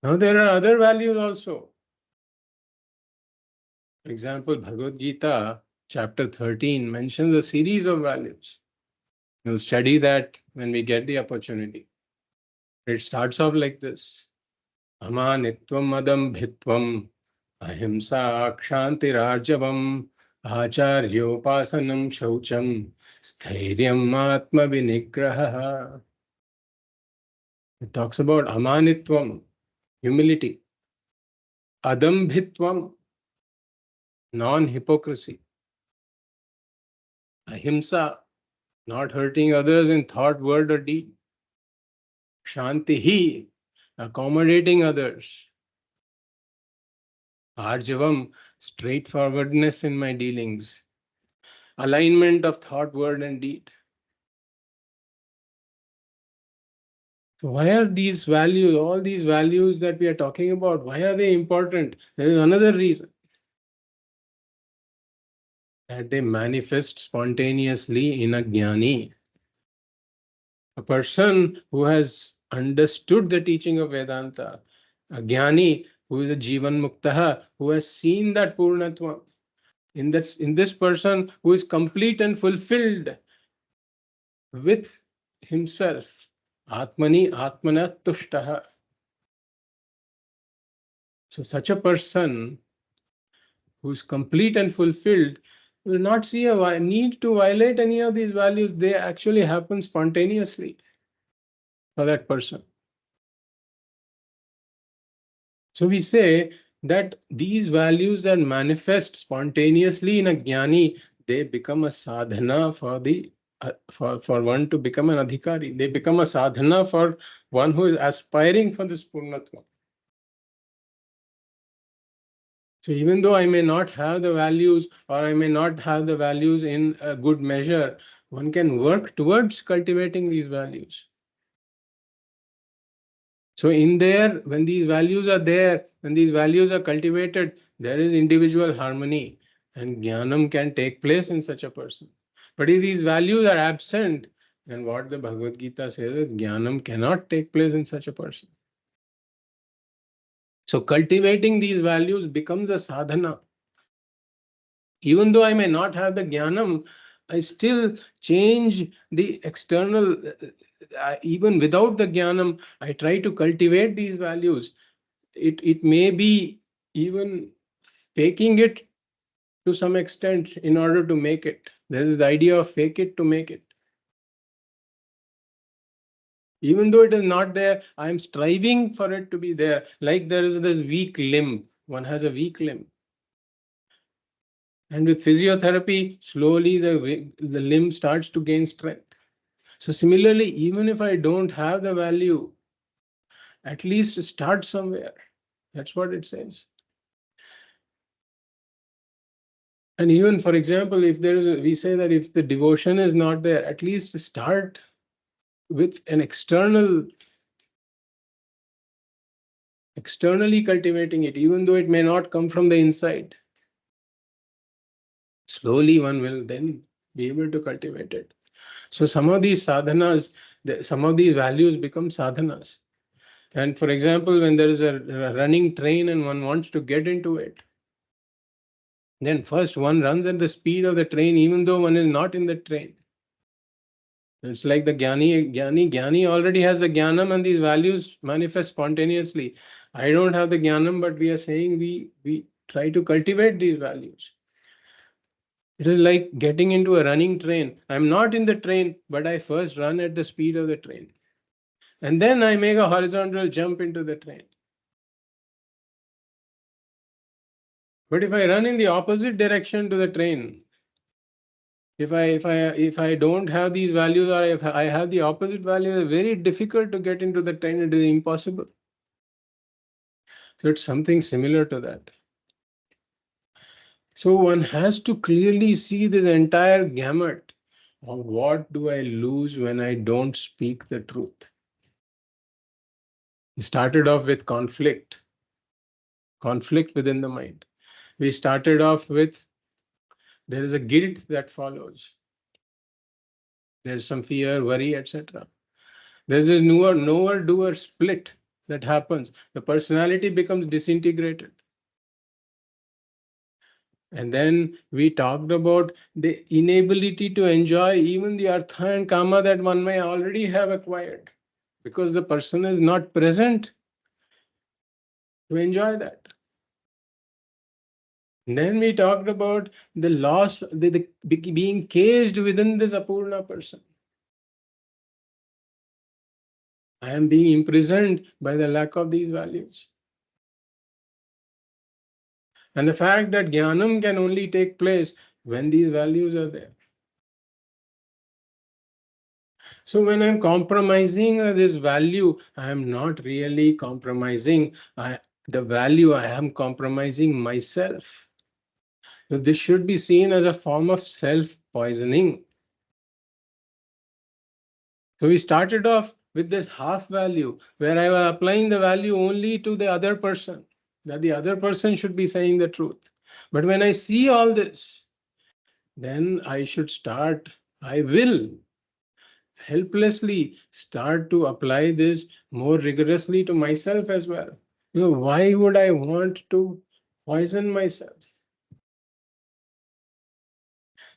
Now there are other values also. For example, Bhagavad Gītā, chapter 13, mentions a series of values. We'll study that when we get the opportunity. It starts off like this. Amanitvam adambhitvam ahimsa kshantirarjavam acharyopasanam shaucham stairyam atma vinigraha. It talks about amanitvam, humility, adambhitvam, non-hypocrisy, ahimsa, not hurting others in thought, word, or deed, shantihi, accommodating others, arjavam, straightforwardness in my dealings, alignment of thought, word, and deed. So why are these values, all these values that we are talking about, why are they important? There is another reason. That they manifest spontaneously in a jnani. A person who has understood the teaching of Vedanta, a jnani who is a jivan muktaha, who has seen that purnatva, in this person who is complete and fulfilled with himself, atmani atmana tushtaha. So such a person who is complete and fulfilled will not see a need to violate any of these values. They actually happen spontaneously for that person. So we say that these values that manifest spontaneously in a jnani, they become a sadhana for for one to become an adhikari. They become a sadhana for one who is aspiring for this purnatva. So even though I may not have the values, or I may not have the values in a good measure, one can work towards cultivating these values. So in there, when these values are there, when these values are cultivated, there is individual harmony, and jnanam can take place in such a person. But if these values are absent, then what the Bhagavad Gītā says is jnanam cannot take place in such a person. So cultivating these values becomes a sadhana. Even though I may not have the jnanam, I still change the external, even without the jnanam, I try to cultivate these values. It may be even faking it to some extent in order to make it. There is the idea of fake it to make it. Even though it is not there, I am striving for it to be there. Like there is this weak limb. One has a weak limb. And with physiotherapy, slowly the limb starts to gain strength. So similarly, even if I don't have the value, at least start somewhere. That's what it says. And even, for example, if there is we say that if the devotion is not there, at least start with an externally cultivating it, even though it may not come from the inside. Slowly one will then be able to cultivate it. So some of these sadhanas, some of these values become sadhanas. And for example, when there is a running train and one wants to get into it, then first one runs at the speed of the train, even though one is not in the train. It's like the Jnani already has the Jnanam, and these values manifest spontaneously. I don't have the Jnanam, but we are saying we try to cultivate these values. It is like getting into a running train. I'm not in the train, but I first run at the speed of the train. And then I make a horizontal jump into the train. But if I run in the opposite direction to the train, if I don't have these values, or if I have the opposite values, it's very difficult to get into the train. It is impossible. So it's something similar to that. So one has to clearly see this entire gamut of what do I lose when I don't speak the truth. We started off with conflict within the mind. We started off with there is a guilt that follows. There's some fear, worry, etc. There's this knower-doer split that happens. The personality becomes disintegrated. And then we talked about the inability to enjoy even the artha and kama that one may already have acquired, because the person is not present to enjoy that. And then we talked about the loss, the being caged within this apurna person. I am being imprisoned by the lack of these values. And the fact that jnanam can only take place when these values are there. So when I'm compromising this value, I am not really compromising the value, I am compromising myself. So this should be seen as a form of self-poisoning. So we started off with this half value, where I was applying the value only to the other person, that the other person should be saying the truth. But when I see all this, then I will helplessly start to apply this more rigorously to myself as well. Why would I want to poison myself?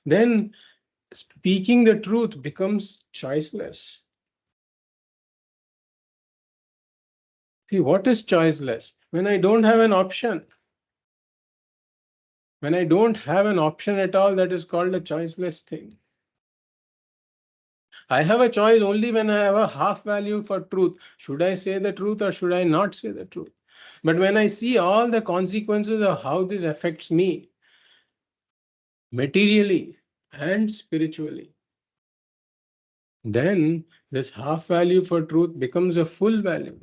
Then speaking the truth becomes choiceless. See, what is choiceless? When I don't have an option. When I don't have an option at all, that is called a choiceless thing. I have a choice only when I have a half value for truth. Should I say the truth or should I not say the truth? But when I see all the consequences of how this affects me, materially and spiritually, then this half value for truth becomes a full value.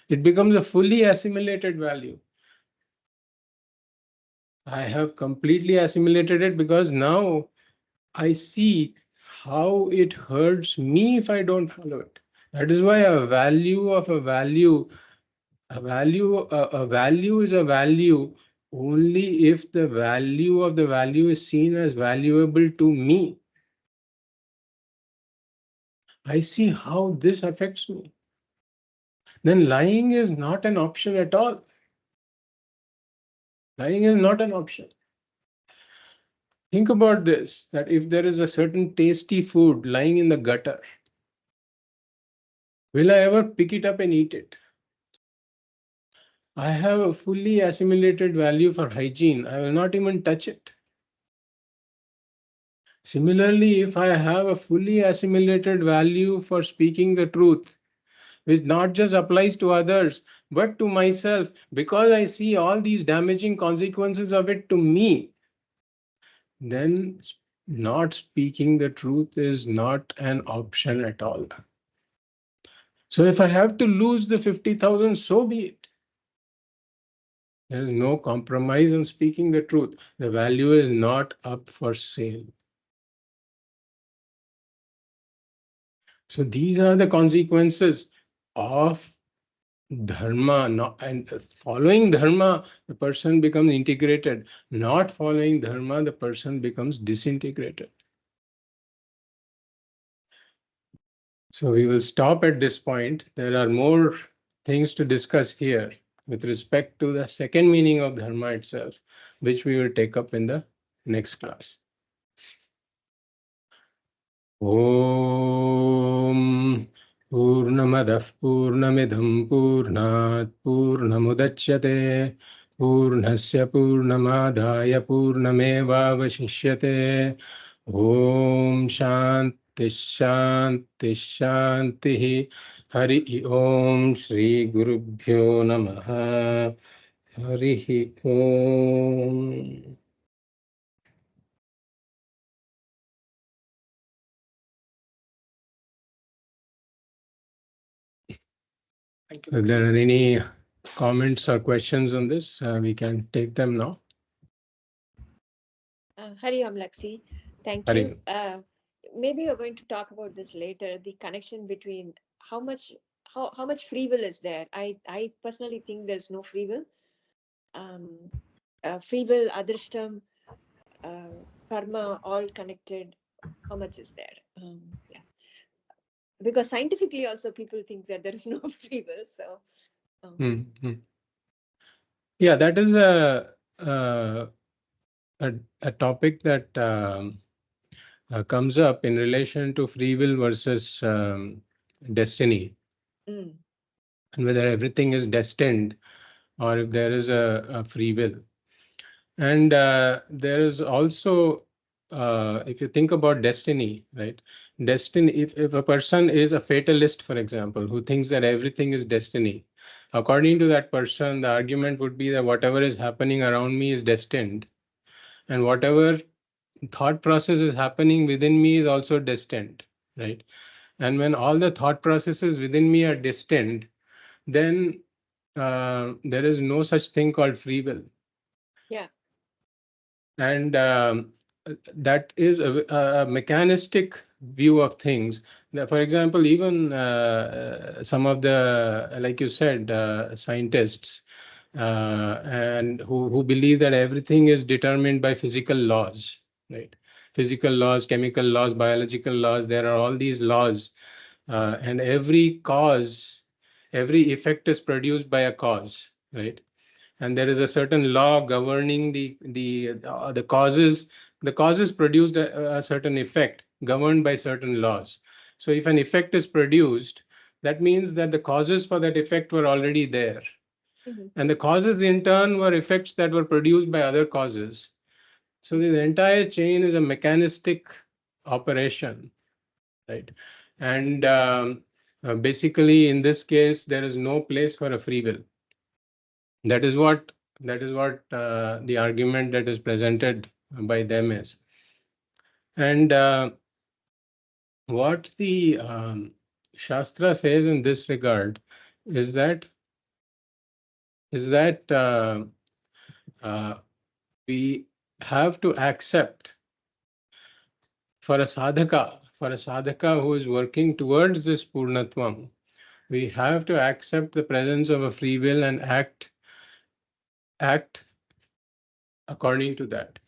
It becomes a fully assimilated value. I have completely assimilated it because now I see how it hurts me if I don't follow it. That is why a value of a value, a value is a value only if the value of the value is seen as valuable to me. I see how this affects me. Then lying is not an option at all. Lying is not an option. Think about this, that if there is a certain tasty food lying in the gutter, will I ever pick it up and eat it? I have a fully assimilated value for hygiene. I will not even touch it. Similarly, if I have a fully assimilated value for speaking the truth, which not just applies to others, but to myself, because I see all these damaging consequences of it to me, then not speaking the truth is not an option at all. So if I have to lose the 50,000, so be it. There is no compromise on speaking the truth. The value is not up for sale. So these are the consequences of dharma. And following dharma, the person becomes integrated. Not following dharma, the person becomes disintegrated. So we will stop at this point. There are more things to discuss here with respect to the second meaning of Dharma itself, which we will take up in the next class. Om Purnamadah Purnamidham Purnat Purnamudachyate Purnasya Purnamadaya Purnamevavashishyate. Om Shanti Shanti Shanti. Hari Om Shri Gurubhyo Namaha. Hari Om. Thank If there are any comments or questions on this, we can take them now. Hari Om Laxi, thank Hari you. Maybe you're going to talk about this later, the connection between how much free will is there. I personally think there's no free will. Free will, adrishtam, karma, all connected. How much is there? Yeah, because scientifically also people think that there is no free will. So, yeah, that is a topic that comes up in relation to free will versus destiny, and whether everything is destined or if there is a free will. And there is also, if you think about destiny, right? Destiny, if a person is a fatalist, for example, who thinks that everything is destiny, according to that person, the argument would be that whatever is happening around me is destined, and whatever thought process is happening within me is also destined, right? And when all the thought processes within me are destined, then there is no such thing called free will. yeah. And that is a mechanistic view of things. For example, even some of the, like you said, scientists and who believe that everything is determined by physical laws, right? Physical laws, chemical laws, biological laws. There are all these laws, and every effect is produced by a cause, right? And there is a certain law governing the causes. The causes produced a certain effect governed by certain laws. So if an effect is produced, that means that the causes for that effect were already there. And the causes in turn were effects that were produced by other causes. So the entire chain is a mechanistic operation, right? And basically, in this case, there is no place for a free will. That is what the argument that is presented by them is. And what the Shastra says in this regard is that we have to accept for a sadhaka who is working towards this Purnatvam, we have to accept the presence of a free will and act according to that.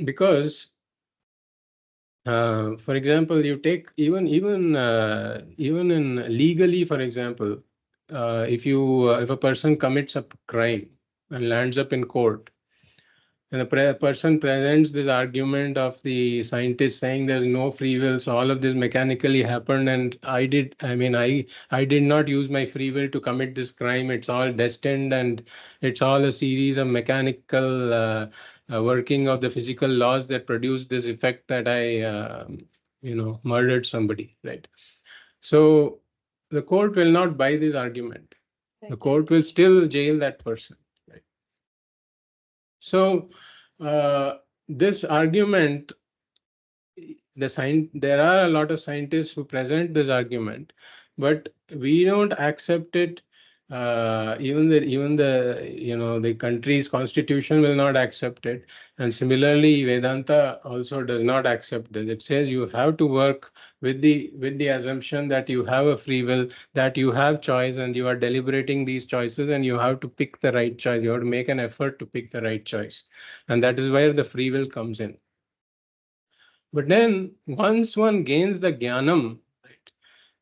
Because for example, you take even in legally, for example, if a person commits a crime and lands up in court, and the person presents this argument of the scientist saying there's no free will, so all of this mechanically happened, and I did not use my free will to commit this crime. It's all destined, and it's all a series of mechanical working of the physical laws that produce this effect that I murdered somebody, right? So the court will not buy this argument. The court will still jail that person, right? So this argument, there are a lot of scientists who present this argument, but we don't accept it. Even the country's constitution will not accept it, and similarly, Vedanta also does not accept this. It says you have to work with the assumption that you have a free will, that you have choice, and you are deliberating these choices, and you have to pick the right choice. You have to make an effort to pick the right choice, and that is where the free will comes in. But then once one gains the jnanam, right,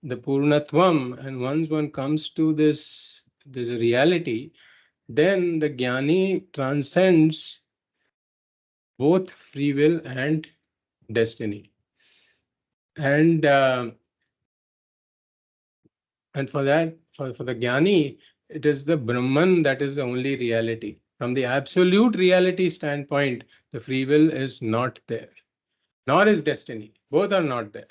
the purnatvam, and once one comes to this reality, then the jnani transcends both free will and destiny. And for that, for the jnani, it is the Brahman that is the only reality. From the absolute reality standpoint, the free will is not there, nor is destiny. Both are not there.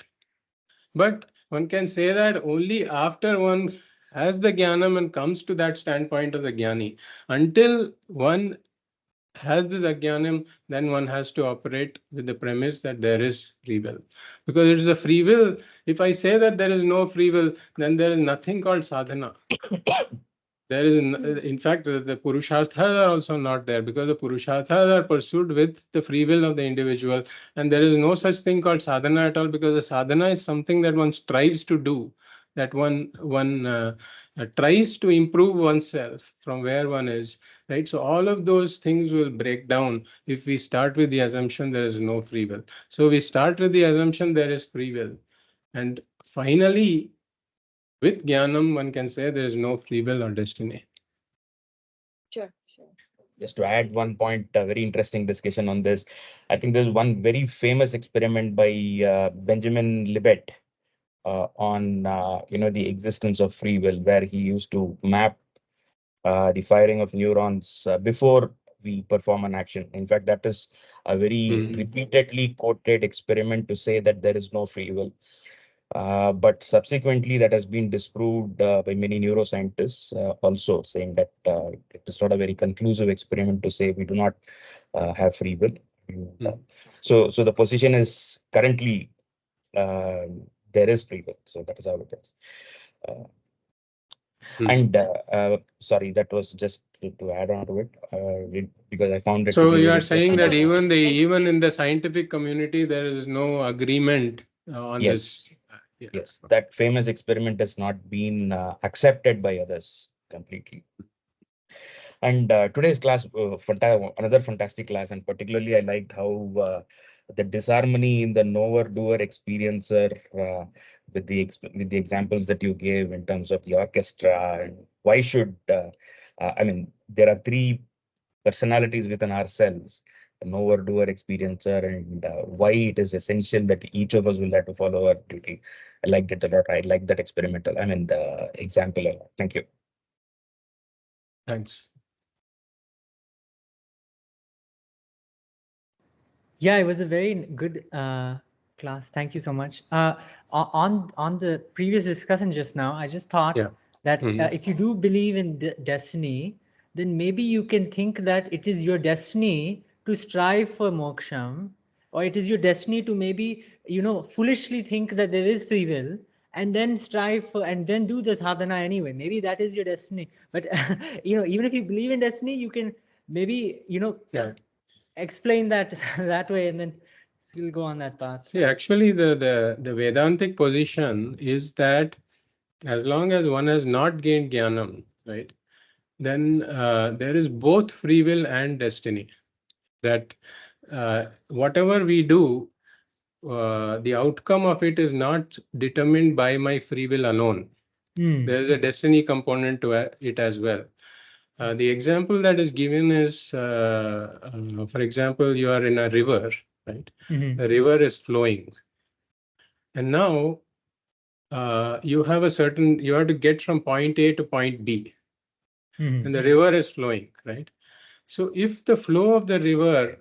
But one can say that only after one has the jnanam and comes to that standpoint of the jnani. Until one has this ajnanam, then one has to operate with the premise that there is free will. Because it is a free will. If I say that there is no free will, then there is nothing called sadhana. There is, in fact, the Purusharthas are also not there, because the Purusharthas are pursued with the free will of the individual. And there is no such thing called sadhana at all, because the sadhana is something that one strives to do, that one tries to improve oneself from where one is, right? So all of those things will break down if we start with the assumption there is no free will. So we start with the assumption there is free will. And finally, with jnanam, one can say there is no free will or destiny. Sure. Just to add one point, a very interesting discussion on this. I think there's one very famous experiment by Benjamin Libet on the existence of free will, where he used to map the firing of neurons before we perform an action. In fact, that is a very repeatedly quoted experiment to say that there is no free will. But subsequently, that has been disproved by many neuroscientists, also saying that it is not a very conclusive experiment to say we do not have free will. So the position is currently there is free will. So that is how it is. And sorry, that was just to add on to it, because I found it. So you are saying that even in the scientific community, there is no agreement on this. Yes, that famous experiment has not been accepted by others completely. And today's class, another fantastic class, and particularly I liked how the disharmony in the knower-doer experiencer with the examples that you gave in terms of the orchestra, and why should I mean, there are three personalities within ourselves: the knower-doer experiencer, and why it is essential that each of us will have to follow our duty. I liked it a lot. I like that experimental, the example a lot. Thank you. Thanks. Yeah, it was a very good class. Thank you so much. On the previous discussion just now, I just thought that if you do believe in destiny, then maybe you can think that it is your destiny to strive for moksham, or it is your destiny to maybe, foolishly think that there is free will, and then strive for, and then do the sadhana anyway. Maybe that is your destiny. But, even if you believe in destiny, you can maybe, explain that that way, and then we'll go on that path. See, actually, the Vedantic position is that as long as one has not gained jnanam, right, then there is both free will and destiny. That whatever we do, the outcome of it is not determined by my free will alone. There is a destiny component to it as well. The example that is given is, for example, you are in a river, right? The river is flowing. And now you have to get from point A to point B. And the river is flowing, right? So if the flow of the river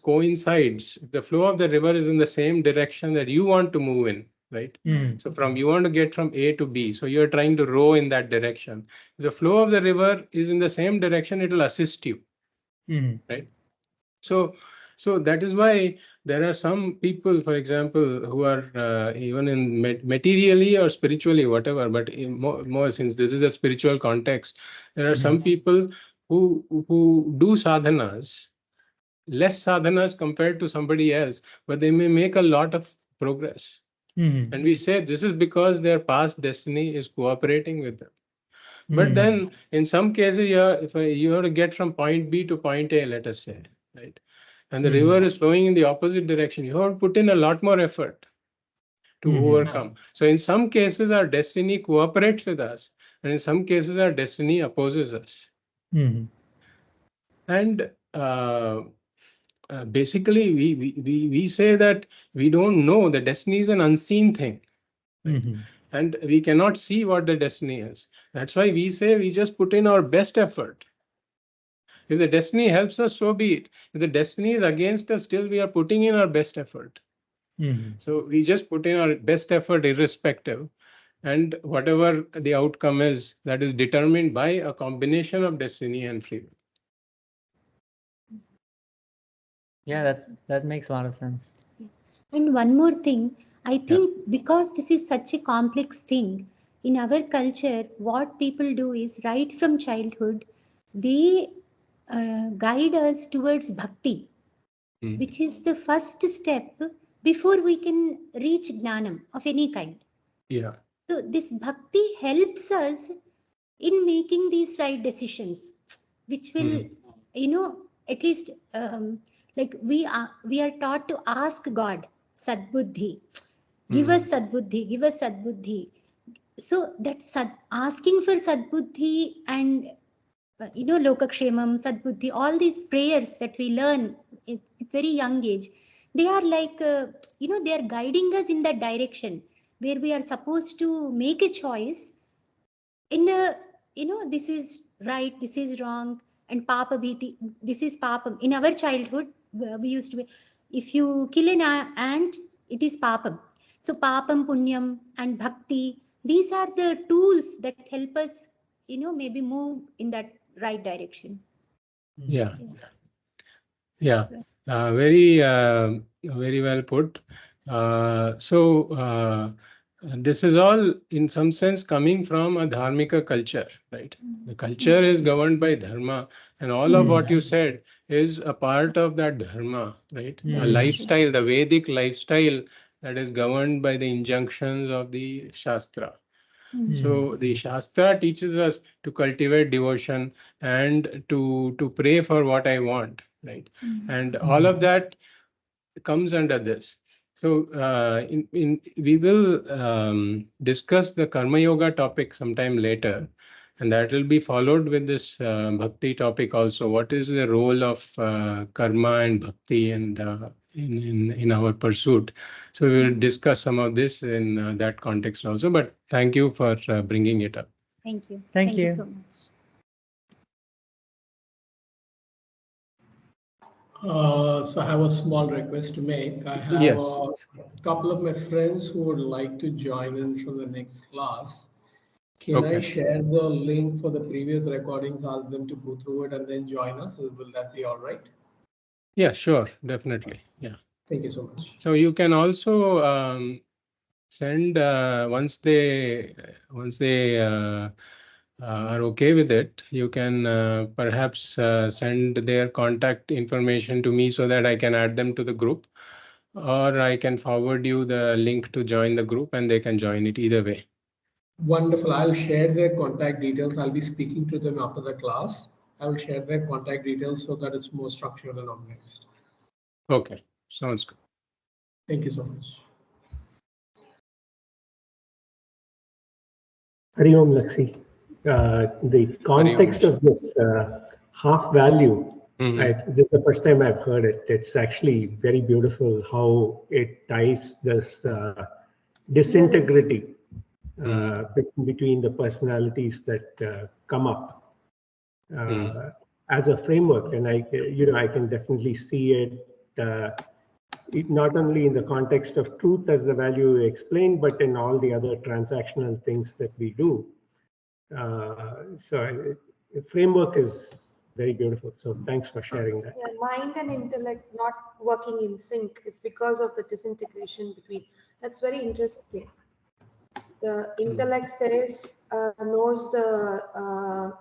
coincides, if the flow of the river is in the same direction that you want to move in, right? So you want to get from A to B. So you're trying to row in that direction. If the flow of the river is in the same direction, it will assist you, right? So that is why there are some people, for example, who are even in materially or spiritually, whatever, but more since this is a spiritual context, there are some people who do sadhanas, less sadhanas compared to somebody else, but they may make a lot of progress. And we say this is because their past destiny is cooperating with them. But then in some cases, if you have to get from point B to point A, let us say, right? and the river is flowing in the opposite direction, you have to put in a lot more effort to overcome. So in some cases, our destiny cooperates with us, and in some cases, our destiny opposes us. And basically, we say that we don't know. The destiny is an unseen thing. Right? And we cannot see what the destiny is. That's why we say we just put in our best effort. If the destiny helps us, so be it. If the destiny is against us, still we are putting in our best effort. So we just put in our best effort irrespective. And whatever the outcome is, that is determined by a combination of destiny and free will. Yeah, that makes a lot of sense. And one more thing, I think because this is such a complex thing, in our culture, what people do is right from childhood, they guide us towards bhakti, which is the first step before we can reach jnanam of any kind. Yeah. So this bhakti helps us in making these right decisions, which will, at least like we are taught to ask God, Sadbuddhi, give us Sadbuddhi, give us Sadbuddhi. So that asking for Sadbuddhi and Lokakshemam, Sadbuddhi, all these prayers that we learn at very young age, they are like, they are guiding us in that direction where we are supposed to make a choice in the, this is right, this is wrong, and papa bhiti, this is papam. In our childhood, we used to be, if you kill an ant, it is papam. So papam, punyam, and bhakti, these are the tools that help us, maybe move in that right direction. Yeah. Very well put. So this is all in some sense coming from a dharmika culture, right? The culture is governed by dharma, and all of what you said is a part of that dharma, right? A lifestyle, the Vedic lifestyle that is governed by the injunctions of the Shastra. So the Shastra teaches us to cultivate devotion and to pray for what I want, right? And all of that comes under this. So we will discuss the Karma Yoga topic sometime later, and that will be followed with this Bhakti topic also. What is the role of karma and Bhakti and in our pursuit? So we will discuss some of this in that context also. But thank you for bringing it up. Thank you. Thank you so much. So I have a small request to make. I have a couple of my friends who would like to join in from the next class. Can I share the link for the previous recordings, ask them to go through it and then join us? Will that be all right? Yeah, sure, definitely. Yeah. Thank you so much. So you can also send once they are okay with it, you can perhaps send their contact information to me so that I can add them to the group, or I can forward you the link to join the group and they can join it either way. Wonderful. I'll share their contact details. I'll be speaking to them after the class. I will share their contact details so that it's more structured and organized. Okay, sounds good. Thank you so much. Hari Om Lakshi. The context of this half value, this is the first time I've heard it. It's actually very beautiful how it ties this disintegrity between the personalities that come up as a framework. And I can definitely see it not only in the context of truth as the value you explained, but in all the other transactional things that we do. So the framework is very beautiful. So thanks for sharing that. Yeah, mind and intellect not working in sync is because of the disintegration between. That's very interesting. The intellect says knows the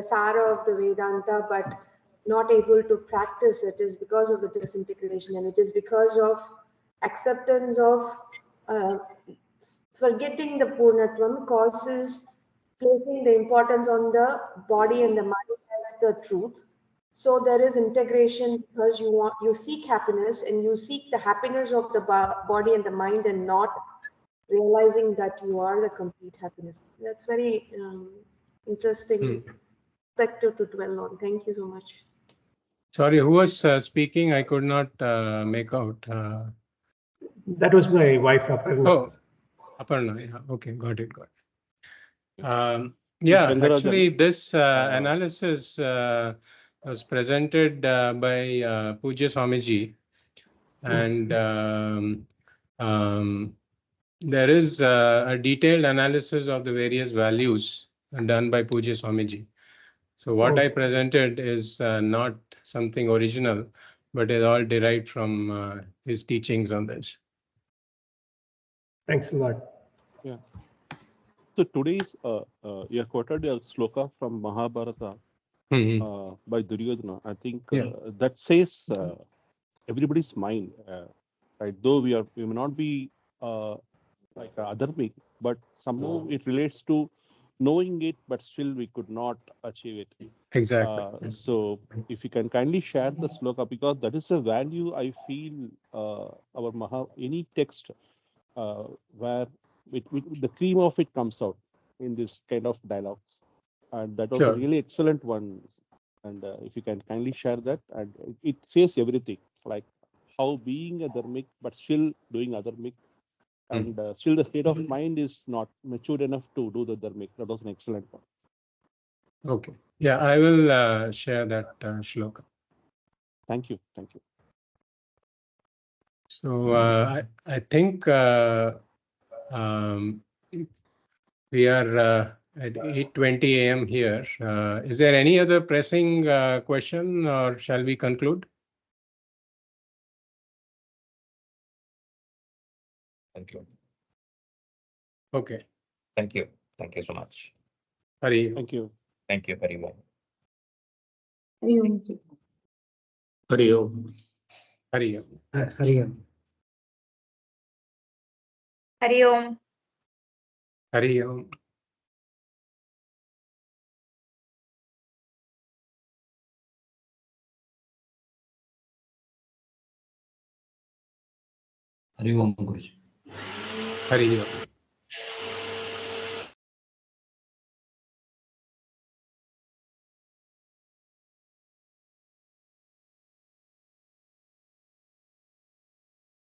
sara of the Vedanta, but not able to practice it is because of the disintegration, and it is because of acceptance of forgetting the Purnatvam causes placing the importance on the body and the mind as the truth. So there is integration because you seek happiness, and you seek the happiness of the body and the mind, and not realizing that you are the complete happiness. That's very interesting perspective to dwell on. Thank you so much. Sorry, who was speaking? I could not make out. That was my wife, Aparna. Oh, Aparna. Yeah. Okay, got it. Yeah, actually, this analysis was presented by Pujya Swamiji, and there is a detailed analysis of the various values done by Pujya Swamiji. So what I presented is not something original, but is all derived from his teachings on this. Thanks a lot. Yeah. So today's you have quoted a sloka from Mahabharata by Duryodhana. I think that says everybody's mind, right? Though we may not be like adharmic, but somehow it relates to knowing it, but still we could not achieve it. Exactly. So if you can kindly share the sloka, because that is a value I feel any text where the cream of it comes out in this kind of dialogues, and that was a really excellent one. And if you can kindly share that, and it says everything, like how being a dharmic but still doing adharmic, and still the state of mind is not matured enough to do the dharmic. That was an excellent one. Okay. Yeah, I will share that shloka. Thank you. Thank you. So I think we are at 8:20 a.m. here. Is there any other pressing question, or shall we conclude? Thank you. Okay. Thank you. Thank you so much. Hari. Thank you. Thank you very much. Hari Om. Hari Om. Hari Om. Hari Om. Hari Om. Hari Om. Hari Om, Guruji. Hari Om.